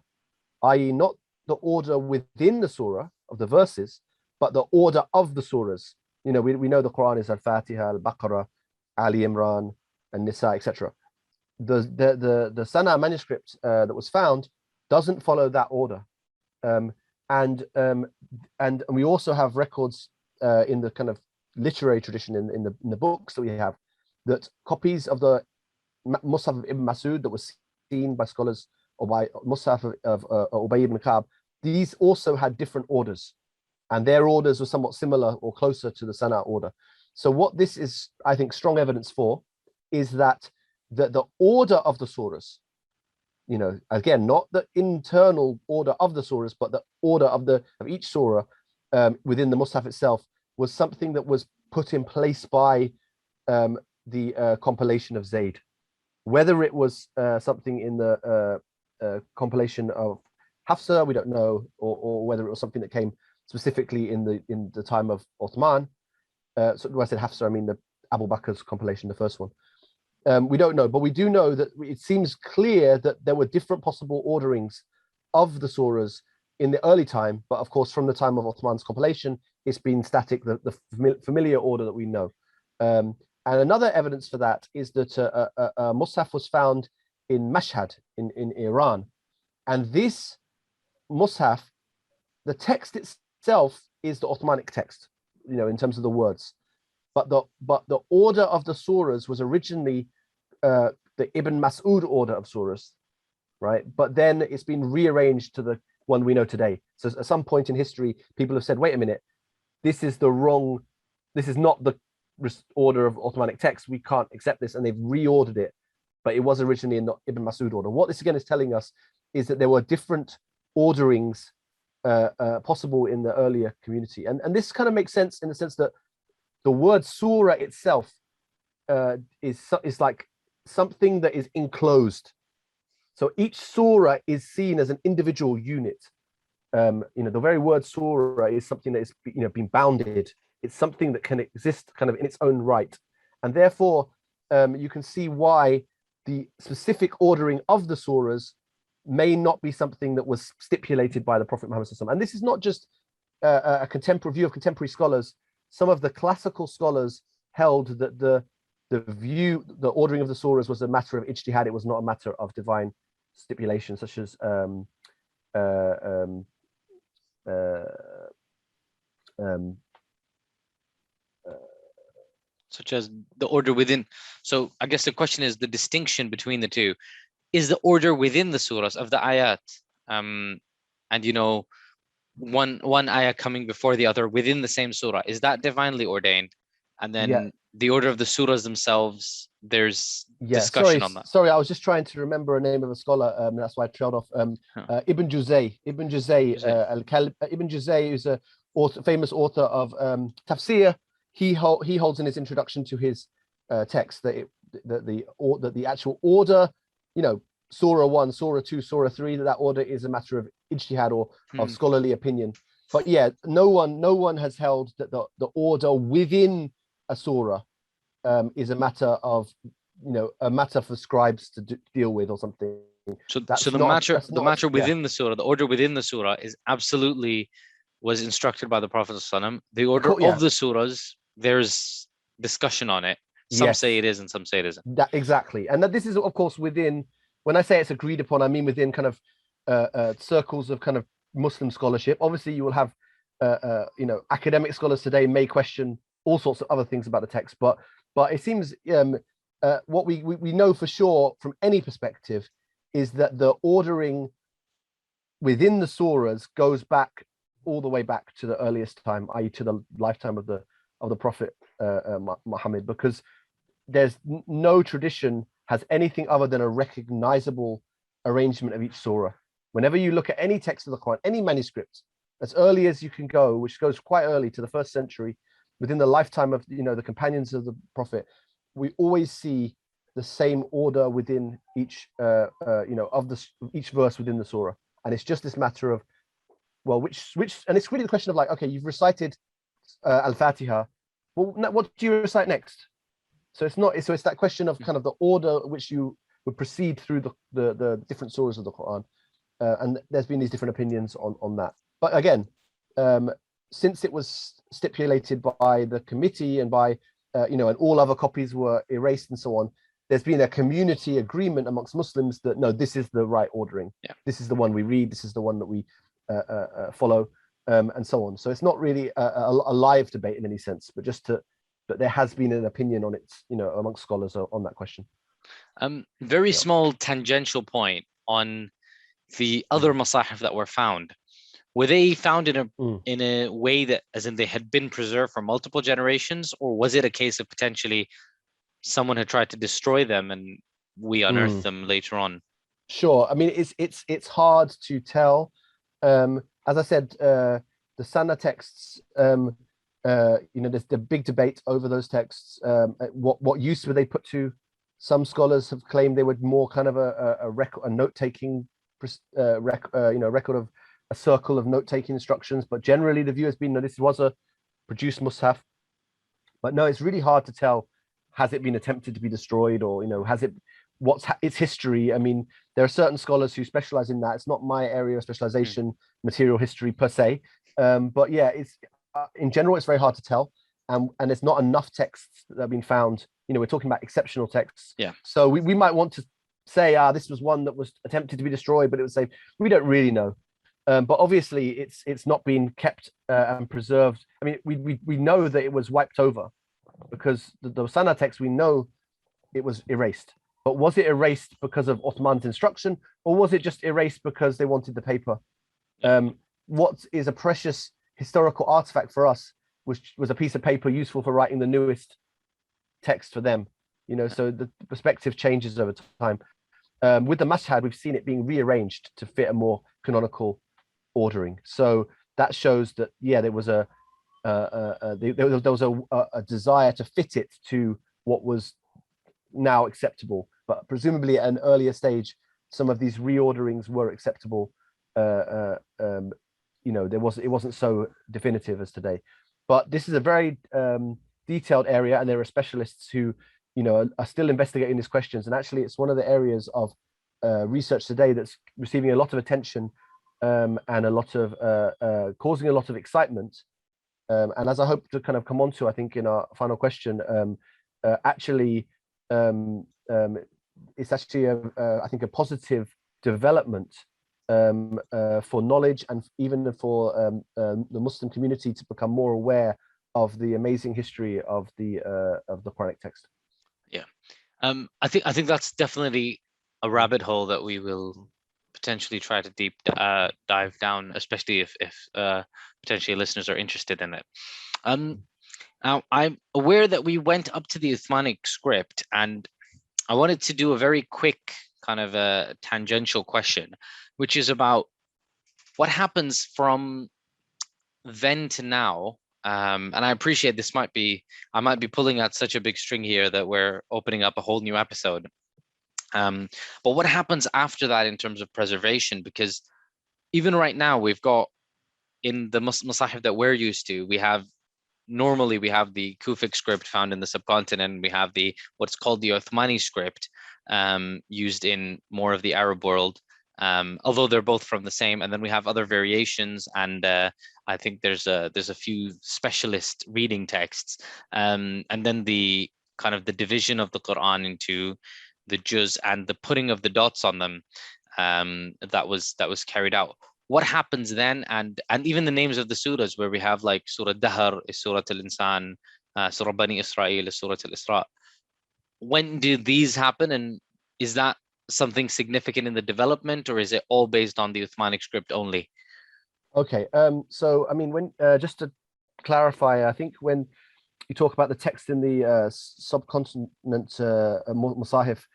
i.e. not the order within the surah of the verses, but the order of the surahs. We know the Quran is Al-Fatiha, Al-Baqarah, Ali Imran, and Nisa, etc. The Sana manuscript that was found doesn't follow that order, and we also have records in the kind of literary tradition in the books that we have, that copies of the Mus'haf of Ibn Masud that was seen by scholars, or by Mus'haf of Ubay ibn Ka'b, these also had different orders, and their orders were somewhat similar or closer to the Sana order. So what this is, I think, strong evidence for is that the order of the surahs, again, not the internal order of the surahs, but the order of each surah within the Mus'haf itself, was something that was put in place by the compilation of Zayd. Whether it was something in the compilation of Hafsa, we don't know, or whether it was something that came specifically in the time of Uthman. So when I said Hafsa, I mean the Abu Bakr's compilation, the first one. We don't know, but we do know that it seems clear that there were different possible orderings of the surahs in the early time, but of course from the time of Uthman's compilation, it's been static, the familiar order that we know. And another evidence for that is that a Mus'haf was found in Mashhad in Iran, and this Mus'haf, the text itself is the Uthmanic text, in terms of the words, but the order of the surahs was originally the Ibn Mas'ud order of surahs, right? But then it's been rearranged to the one we know today. So at some point in history, people have said, wait a minute, this is not the order of Uthmanic text, we can't accept this, and they've reordered it, but it was originally in the Ibn Mas'ud order. What this again is telling us is that there were different orderings possible in the earlier community, and this kind of makes sense in the sense that the word surah itself is like something that is enclosed. So each surah is seen as an individual unit. The very word surah is something that is been bounded. It's something that can exist kind of in its own right, and therefore you can see why the specific ordering of the surahs may not be something that was stipulated by the Prophet Muhammad SAW. And this is not just a contemporary view of contemporary scholars. Some of the classical scholars held that the ordering of the surahs was a matter of ijtihad. It was not a matter of divine stipulation, such as such as the order within. So I guess the question is the distinction between the two. Is the order within the surahs of the ayat, and one ayah coming before the other within the same surah, is that divinely ordained? And Yeah. then the order of the surahs themselves, there's Yeah, discussion on that. sorry, I was just trying to remember a name of a scholar. That's why I trailed off. Ibn Juzay. Ibn Juzay. Ibn Juzay is a famous author of tafsir. He holds in his introduction to his text that the actual order, Surah 1, Surah 2, Surah 3, that order is a matter of ijtihad or of scholarly opinion. But yeah, no one has held that the order within a surah is a matter of, a matter for scribes to deal with or something. So the matter within the surah, the order within the surah is absolutely was instructed by the Prophet ﷺ. The order of the surahs, there's discussion on it. Some say it is and some say it isn't. Exactly. And that this is, of course, within, when I say it's agreed upon, I mean within kind of circles of kind of Muslim scholarship. Obviously, you will have, academic scholars today may question all sorts of other things about the text, but it seems what we know for sure from any perspective is that the ordering within the surahs goes back all the way back to the earliest time, i.e., to the lifetime of the Prophet Muhammad, because there's no tradition has anything other than a recognizable arrangement of each surah. Whenever you look at any text of the Quran, any manuscript, as early as you can go, which goes quite early to the 1st century, within the lifetime of the companions of the Prophet, we always see the same order within each each verse within the surah. And it's just this matter of, well, which and it's really the question of like, okay, you've recited Al-Fatiha, well, what do you recite next? So it's that question of kind of the order which you would proceed through the different surahs of the Quran, and there's been these different opinions on that. But again, since it was stipulated by the committee and by and all other copies were erased and so on, there's been a community agreement amongst Muslims that no, this is the right ordering. Yeah. This is the one we read. This is the one that we follow, and so on. So it's not really a live debate in any sense, but but there has been an opinion on it, amongst scholars on that question. Very small tangential point on the other masahif that were found. Were they found in a way that, as in they had been preserved for multiple generations, or was it a case of potentially someone had tried to destroy them and we unearthed them later on? Sure. I mean, it's hard to tell. As I said, the Sana texts, there's the big debate over those texts. What use were they put to? Some scholars have claimed they were more kind of a record, a note-taking, record of a circle of note-taking instructions. But generally, the view has been, no, this was a produced mushaf. But no, it's really hard to tell. Has it been attempted to be destroyed, or has it? What's its history? I mean, there are certain scholars who specialize in that. It's not my area of specialization, material history per se. But yeah, it's in general, it's very hard to tell, and there's not enough texts that have been found. We're talking about exceptional texts. Yeah. So we might want to say, this was one that was attempted to be destroyed, but it was safe. We don't really know. But obviously, it's not been kept and preserved. I mean, we know that it was wiped over, because the Sana text, we know it was erased. But was it erased because of Uthman's instruction, or was it just erased because they wanted the paper? What is a precious historical artifact for us was a piece of paper useful for writing the newest text for them. So the perspective changes over time. With the Mashhad, we've seen it being rearranged to fit a more canonical ordering. So that shows that there was a desire to fit it to what was now acceptable, but presumably at an earlier stage, some of these reorderings were acceptable. It wasn't so definitive as today. But this is a very detailed area, and there are specialists who are still investigating these questions. And actually, it's one of the areas of research today that's receiving a lot of attention, and a lot of causing a lot of excitement. And as I hope to kind of come on to, I think in our final question, it's actually I think a positive development for knowledge, and even for the Muslim community to become more aware of the amazing history of the Quranic text. Yeah. I think that's definitely a rabbit hole that we will potentially try to deep dive down, especially if potentially listeners are interested in it. Now I'm aware that we went up to the Uthmanic script, and I wanted to do a very quick kind of a tangential question, which is about what happens from then to now. And I appreciate this I might be pulling out such a big string here that we're opening up a whole new episode. But what happens after that in terms of preservation? Because even right now, we've got in the Masahif that we're used to, normally we have the Kufic script found in the subcontinent. We have what's called the Uthmani script, used in more of the Arab world, although they're both from the same. And then we have other variations, and I think there's a few specialist reading texts, and then the kind of the division of the Quran into the juz and the putting of the dots on them, that was carried out. What happens then, and even the names of the surahs, where we have like Surah Dahr is Surah Al-Insan, Surah Bani Israel is Surah Al-Isra. When do these happen, and is that something significant in the development, or is it all based on the Uthmanic script only? Okay, so I mean, when just to clarify, I think when you talk about the text in the subcontinent Masahif,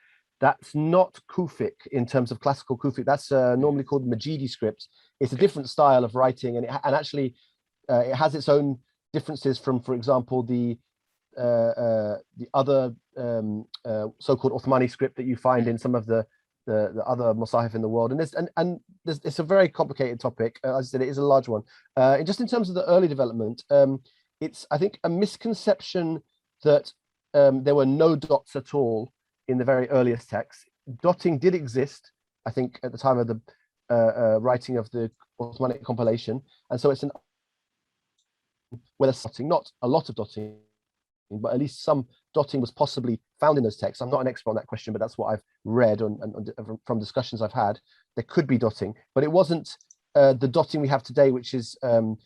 that's not Kufic in terms of classical Kufic. That's normally called Majidi script. It's a different style of writing, and actually it has its own differences from, for example, the other so-called Uthmani script that you find in some of the other Masahif in the world. And it's a very complicated topic. As I said, it is a large one. Just in terms of the early development, it's, I think, a misconception that there were no dots at all in the very earliest texts. Dotting did exist, I think, at the time of the writing of the Uthmanic compilation, and so it's whether dotting, not a lot of dotting, but at least some dotting was possibly found in those texts. I'm not an expert on that question, but that's what I've read from discussions I've had. There could be dotting, but it wasn't the dotting we have today, which is in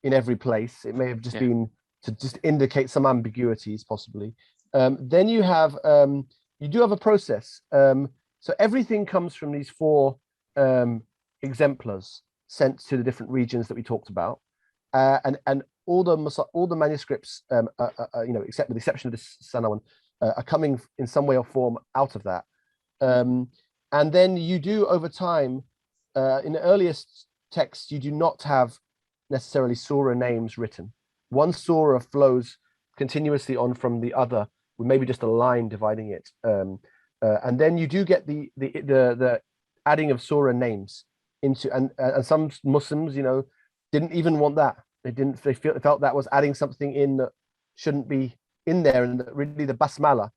every place. It may have just been to just indicate some ambiguities, possibly. Then you do have a process. So everything comes from these 4 exemplars sent to the different regions that we talked about, and all the manuscripts, except with the exception of this Sana one, are coming in some way or form out of that. And then you do over time, in the earliest texts, you do not have necessarily surah names written. One surah flows continuously on from the other, with maybe just a line dividing it. And then you do get the adding of surah names into, and some Muslims, didn't even want that. They felt that was adding something in that shouldn't be in there, and that really the basmala,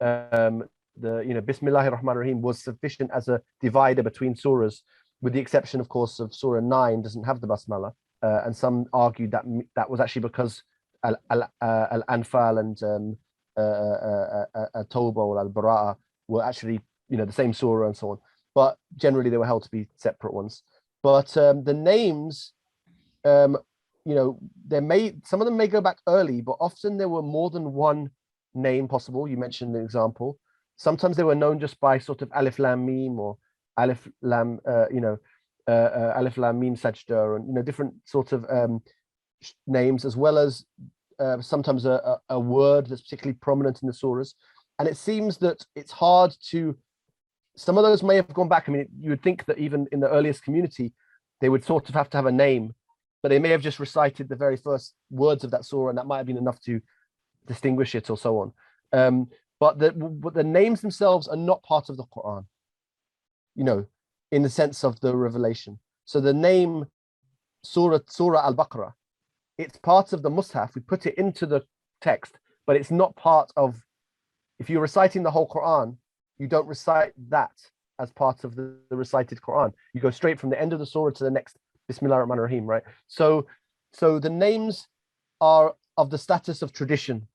Bismillahir Rahmanir Rahim, was sufficient as a divider between surahs, with the exception, of course, of Surah 9 doesn't have the basmala. And some argued that that was actually because Al-Anfal and Tawbah or Al-Bara'a were actually, the same surah and so on. But generally they were held to be separate ones. But the names, some of them may go back early, but often there were more than one name possible. You mentioned an example. Sometimes they were known just by sort of Alif Lam Mim, or Alif Lam, Alif Lam Mim Sajda, and different sort of names, as well as sometimes a word that's particularly prominent in the surahs. And it seems that it's hard to, some of those may have gone back. I mean, you would think that even in the earliest community, they would sort of have to have a name, but they may have just recited the very first words of that surah, and that might have been enough to distinguish it, or so on. But the names themselves are not part of the Quran, in the sense of the revelation. So the name Surah Al-Baqarah, it's part of the Mus'haf. We put it into the text, but it's not part of, if you're reciting the whole Quran, you don't recite that as part of the recited Quran. You go straight from the end of the surah to the next Bismillah ar-Rahman ar-Rahim, right? So the names are of the status of tradition,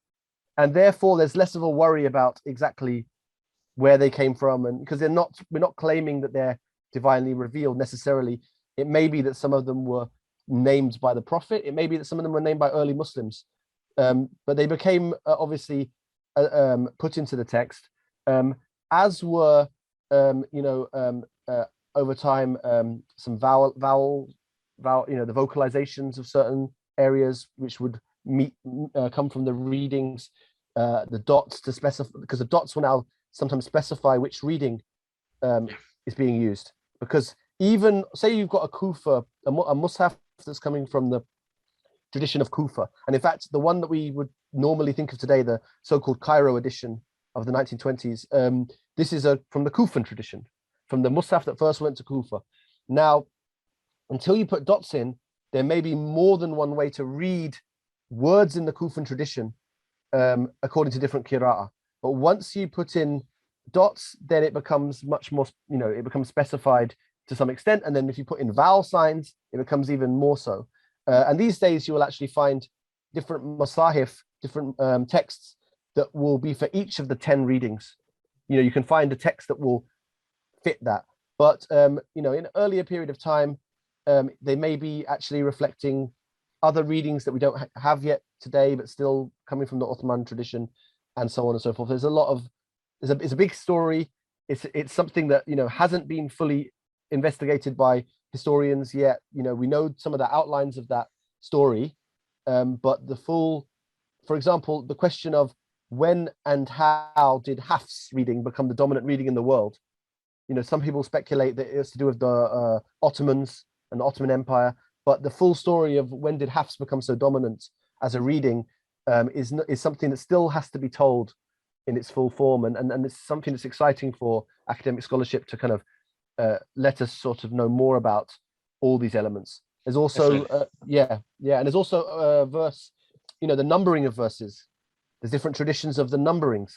and therefore there's less of a worry about exactly where they came from, and because we're not claiming that they're divinely revealed necessarily. It may be that some of them were named by the Prophet. It may be that some of them were named by early Muslims, but they became obviously put into the text, as were over time some vowel, the vocalizations of certain areas which would come from the readings, the dots to specify, because the dots will now sometimes specify which reading is being used. Because even say you've got a Kufa, a mushaf that's coming from the tradition of Kufa, and in fact the one that we would normally think of today, the so-called Cairo edition of the 1920s, this is from the Kufan tradition, from the mushaf that first went to Kufa. Now, until you put dots in, there may be more than one way to read words in the Kufan tradition, according to different qira'ah. But once you put in dots, then it becomes much more, it becomes specified to some extent. And then if you put in vowel signs, it becomes even more so. And these days you will actually find different masahif, different texts that will be for each of the 10 readings. You can find a text that will fit that. But, in an earlier period of time, they may be actually reflecting other readings that we don't have yet today, but still coming from the Uthman tradition, and so on and so forth. There's a lot of, it's a big story. It's something that, hasn't been fully investigated by historians yet. We know some of the outlines of that story, but the full, for example, the question of when and how did Hafs reading become the dominant reading in the world? Some people speculate that it's to do with the Ottomans and the Ottoman Empire, but the full story of when did Hafs become so dominant as a reading is something that still has to be told in its full form, and it's something that's exciting for academic scholarship to kind of let us sort of know more about all these elements. There's also and there's also verse, the numbering of verses. There's different traditions of the numberings.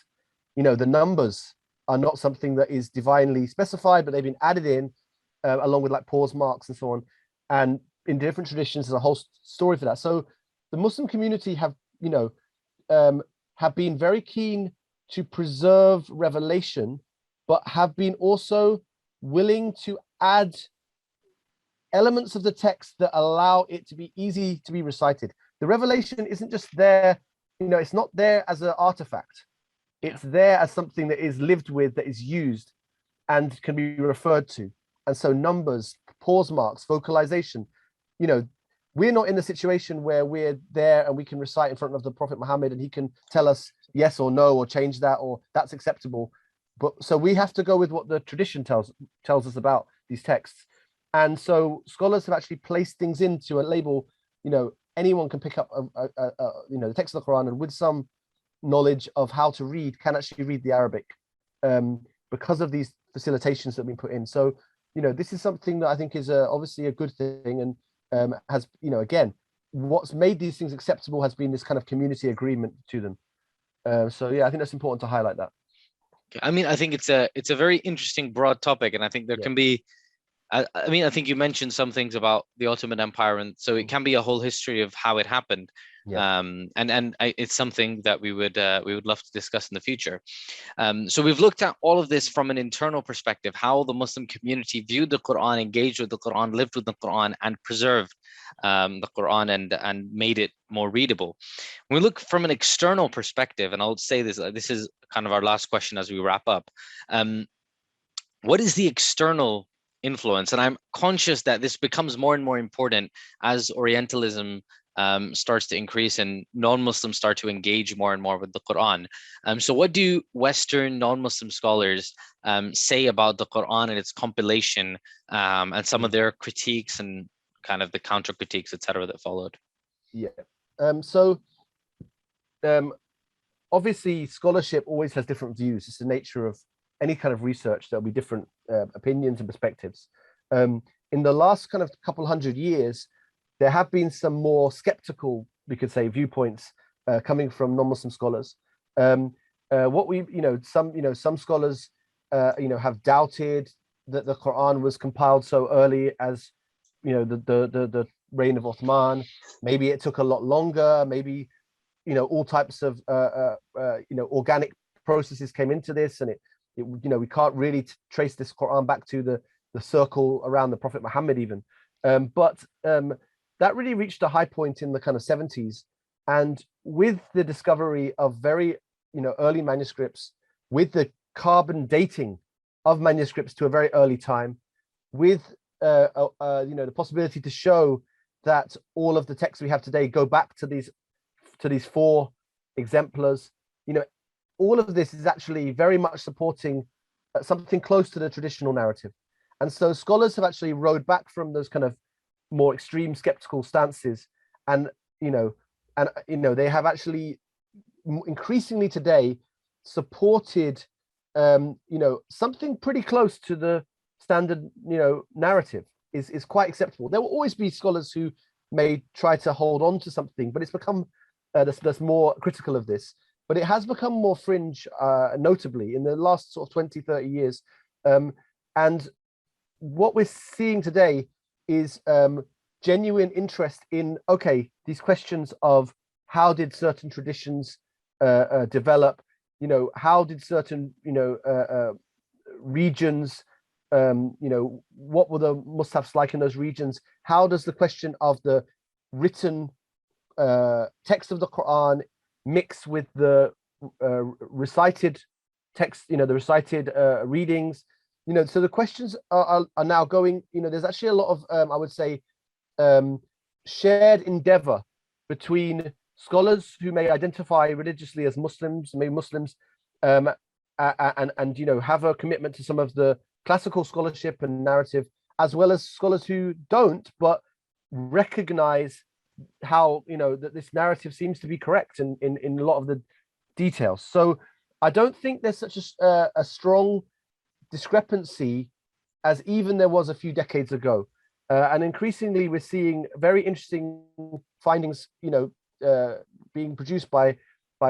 The numbers are not something that is divinely specified, but they've been added in along with like pause marks and so on. And in different traditions, there's a whole story for that. So the Muslim community have been very keen to preserve revelation, but have been also willing to add elements of the text that allow it to be easy to be recited. The revelation isn't just there, it's not there as an artifact. It's there as something that is lived with, that is used and can be referred to. And so numbers, pause marks, vocalization, we're not in the situation where we're there and we can recite in front of the Prophet Muhammad and he can tell us yes or no, or change that, or that's acceptable. But so we have to go with what the tradition tells us about these texts. And so scholars have actually placed things into a label, anyone can pick up the text of the Quran, and with some knowledge of how to read, can actually read the Arabic, because of these facilitations that have been put in. So, this is something that I think is obviously a good thing, and has, again, what's made these things acceptable has been this kind of community agreement to them. So yeah, I think that's important to highlight that. I mean, I think it's a very interesting broad topic, and I think there can be, I mean, I think you mentioned some things about the Ottoman Empire, and so it can be a whole history of how it happened. And it's something that we would love to discuss in the future. So we've looked at all of this from an internal perspective, how the Muslim community viewed the Quran, engaged with the Quran, lived with the Quran, and preserved the Quran and made it more readable. When we look from an external perspective, and I'll say this is kind of our last question as we wrap up. What is the external influence? And I'm conscious that this becomes more and more important as Orientalism starts to increase and non-Muslims start to engage more and more with the Quran. So what do Western non-Muslim scholars say about the Quran and its compilation, and some of their critiques and kind of the counter critiques, etc., that followed? Obviously scholarship always has different views. It's the nature of any kind of research. There'll be different opinions and perspectives. In the last kind of couple hundred years, there have been some more skeptical, we could say, viewpoints coming from non-Muslim scholars. Some scholars, have doubted that the Quran was compiled so early as, the reign of Uthman. Maybe it took a lot longer. Maybe, all types of, organic processes came into this, and we can't really trace this Quran back to the circle around the Prophet Muhammad even. But that really reached a high point in the kind of 70s. And with the discovery of very, early manuscripts, with the carbon dating of manuscripts to a very early time, with the possibility to show that all of the texts we have today go back to these 4 exemplars, all of this is actually very much supporting something close to the traditional narrative. And so scholars have actually rowed back from those kind of more extreme skeptical stances, and they have actually increasingly today supported something pretty close to the standard narrative is quite acceptable. There will always be scholars who may try to hold on to something, but it's become that's more critical of this. But it has become more fringe, notably in the last sort of 20, 30 years. And what we're seeing today is genuine interest in, okay, these questions of how did certain traditions develop, how did certain, regions, what were the mushafs like in those regions? How does the question of the written text of the Quran mix with the recited text, the recited readings? So the questions are now going, there's actually a lot of, I would say, shared endeavor between scholars who may identify religiously as Muslims, maybe Muslims, and have a commitment to some of the classical scholarship and narrative, as well as scholars who don't, but recognize how that this narrative seems to be correct in a lot of the details. So I don't think there's such a strong discrepancy as even there was a few decades ago, and increasingly we're seeing very interesting findings being produced by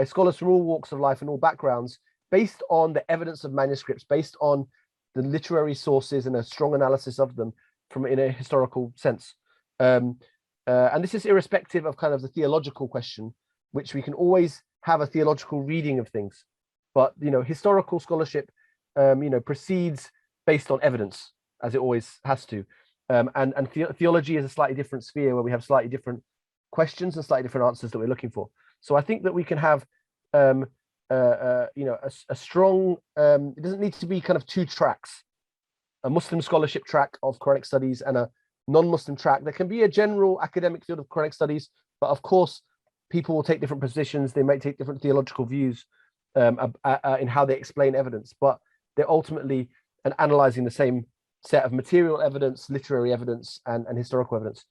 scholars from all walks of life and all backgrounds, based on the evidence of manuscripts, based on the literary sources and a strong analysis of them from in a historical sense. And this is irrespective of kind of the theological question, which we can always have a theological reading of things. But, historical scholarship, proceeds based on evidence, as it always has to. And theology is a slightly different sphere where we have slightly different questions and slightly different answers that we're looking for. So I think that we can have, a strong, it doesn't need to be kind of 2 tracks, a Muslim scholarship track of Quranic studies and a non-Muslim track. There can be a general academic field of Quranic studies, but of course, people will take different positions. They might take different theological views in how they explain evidence, but they're ultimately analyzing the same set of material evidence, literary evidence, and historical evidence.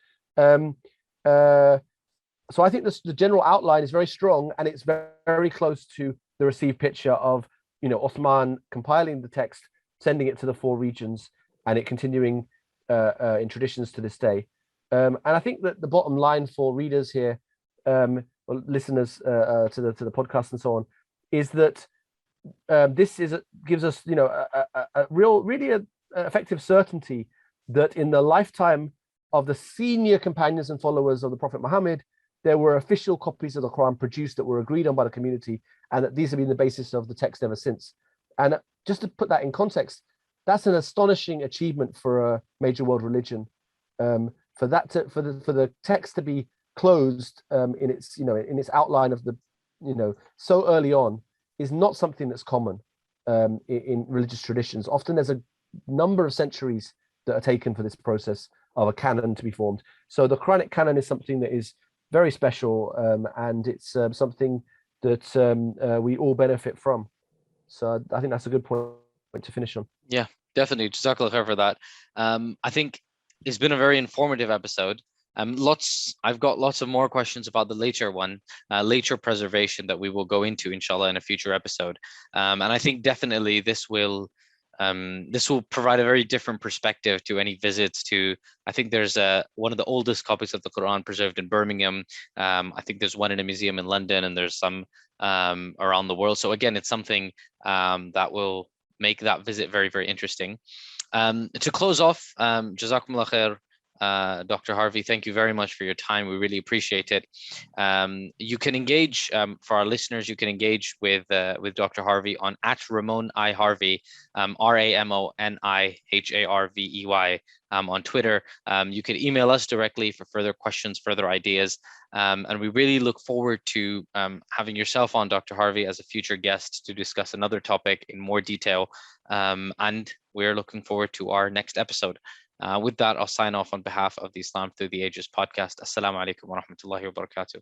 So I think the general outline is very strong, and it's very, very close to the received picture of Uthman compiling the text, sending it to the 4 regions, and it continuing in traditions to this day. And I think that the bottom line for readers here, or listeners to the podcast and so on, is that this gives us a really effective certainty that in the lifetime of the senior companions and followers of the Prophet Muhammad, there were official copies of the Quran produced that were agreed on by the community, and that these have been the basis of the text ever since. And just to put that in context, that's an astonishing achievement for a major world religion. For the text to be closed in its outline of the so early on is not something that's common in religious traditions. Often there's a number of centuries that are taken for this process of a canon to be formed. So the Quranic canon is something that is very special, and it's something that we all benefit from. So I think that's a good point to finish on. Yeah, definitely. Jazakallah khair for that. I think it's been a very informative episode. I've got lots of more questions about the later preservation that we will go into, inshallah, in a future episode. And I think definitely this will provide a very different perspective to any visits to. I think there's one of the oldest copies of the Quran preserved in Birmingham. I think there's one in a museum in London, and there's some around the world. So again, it's something that will make that visit very, very interesting. To close off, Jazakumullah khair, Dr. Harvey, thank you very much for your time. We really appreciate it. You can engage, for our listeners, you can engage with Dr. Harvey on @RamonIHarvey, RamonIHarvey, on Twitter. You can email us directly for further questions, further ideas. And we really look forward to having yourself on, Dr. Harvey, as a future guest to discuss another topic in more detail. And we're looking forward to our next episode. With that, I'll sign off on behalf of the Islam Through the Ages podcast. Assalamu alaikum wa rahmatullahi wa barakatuh.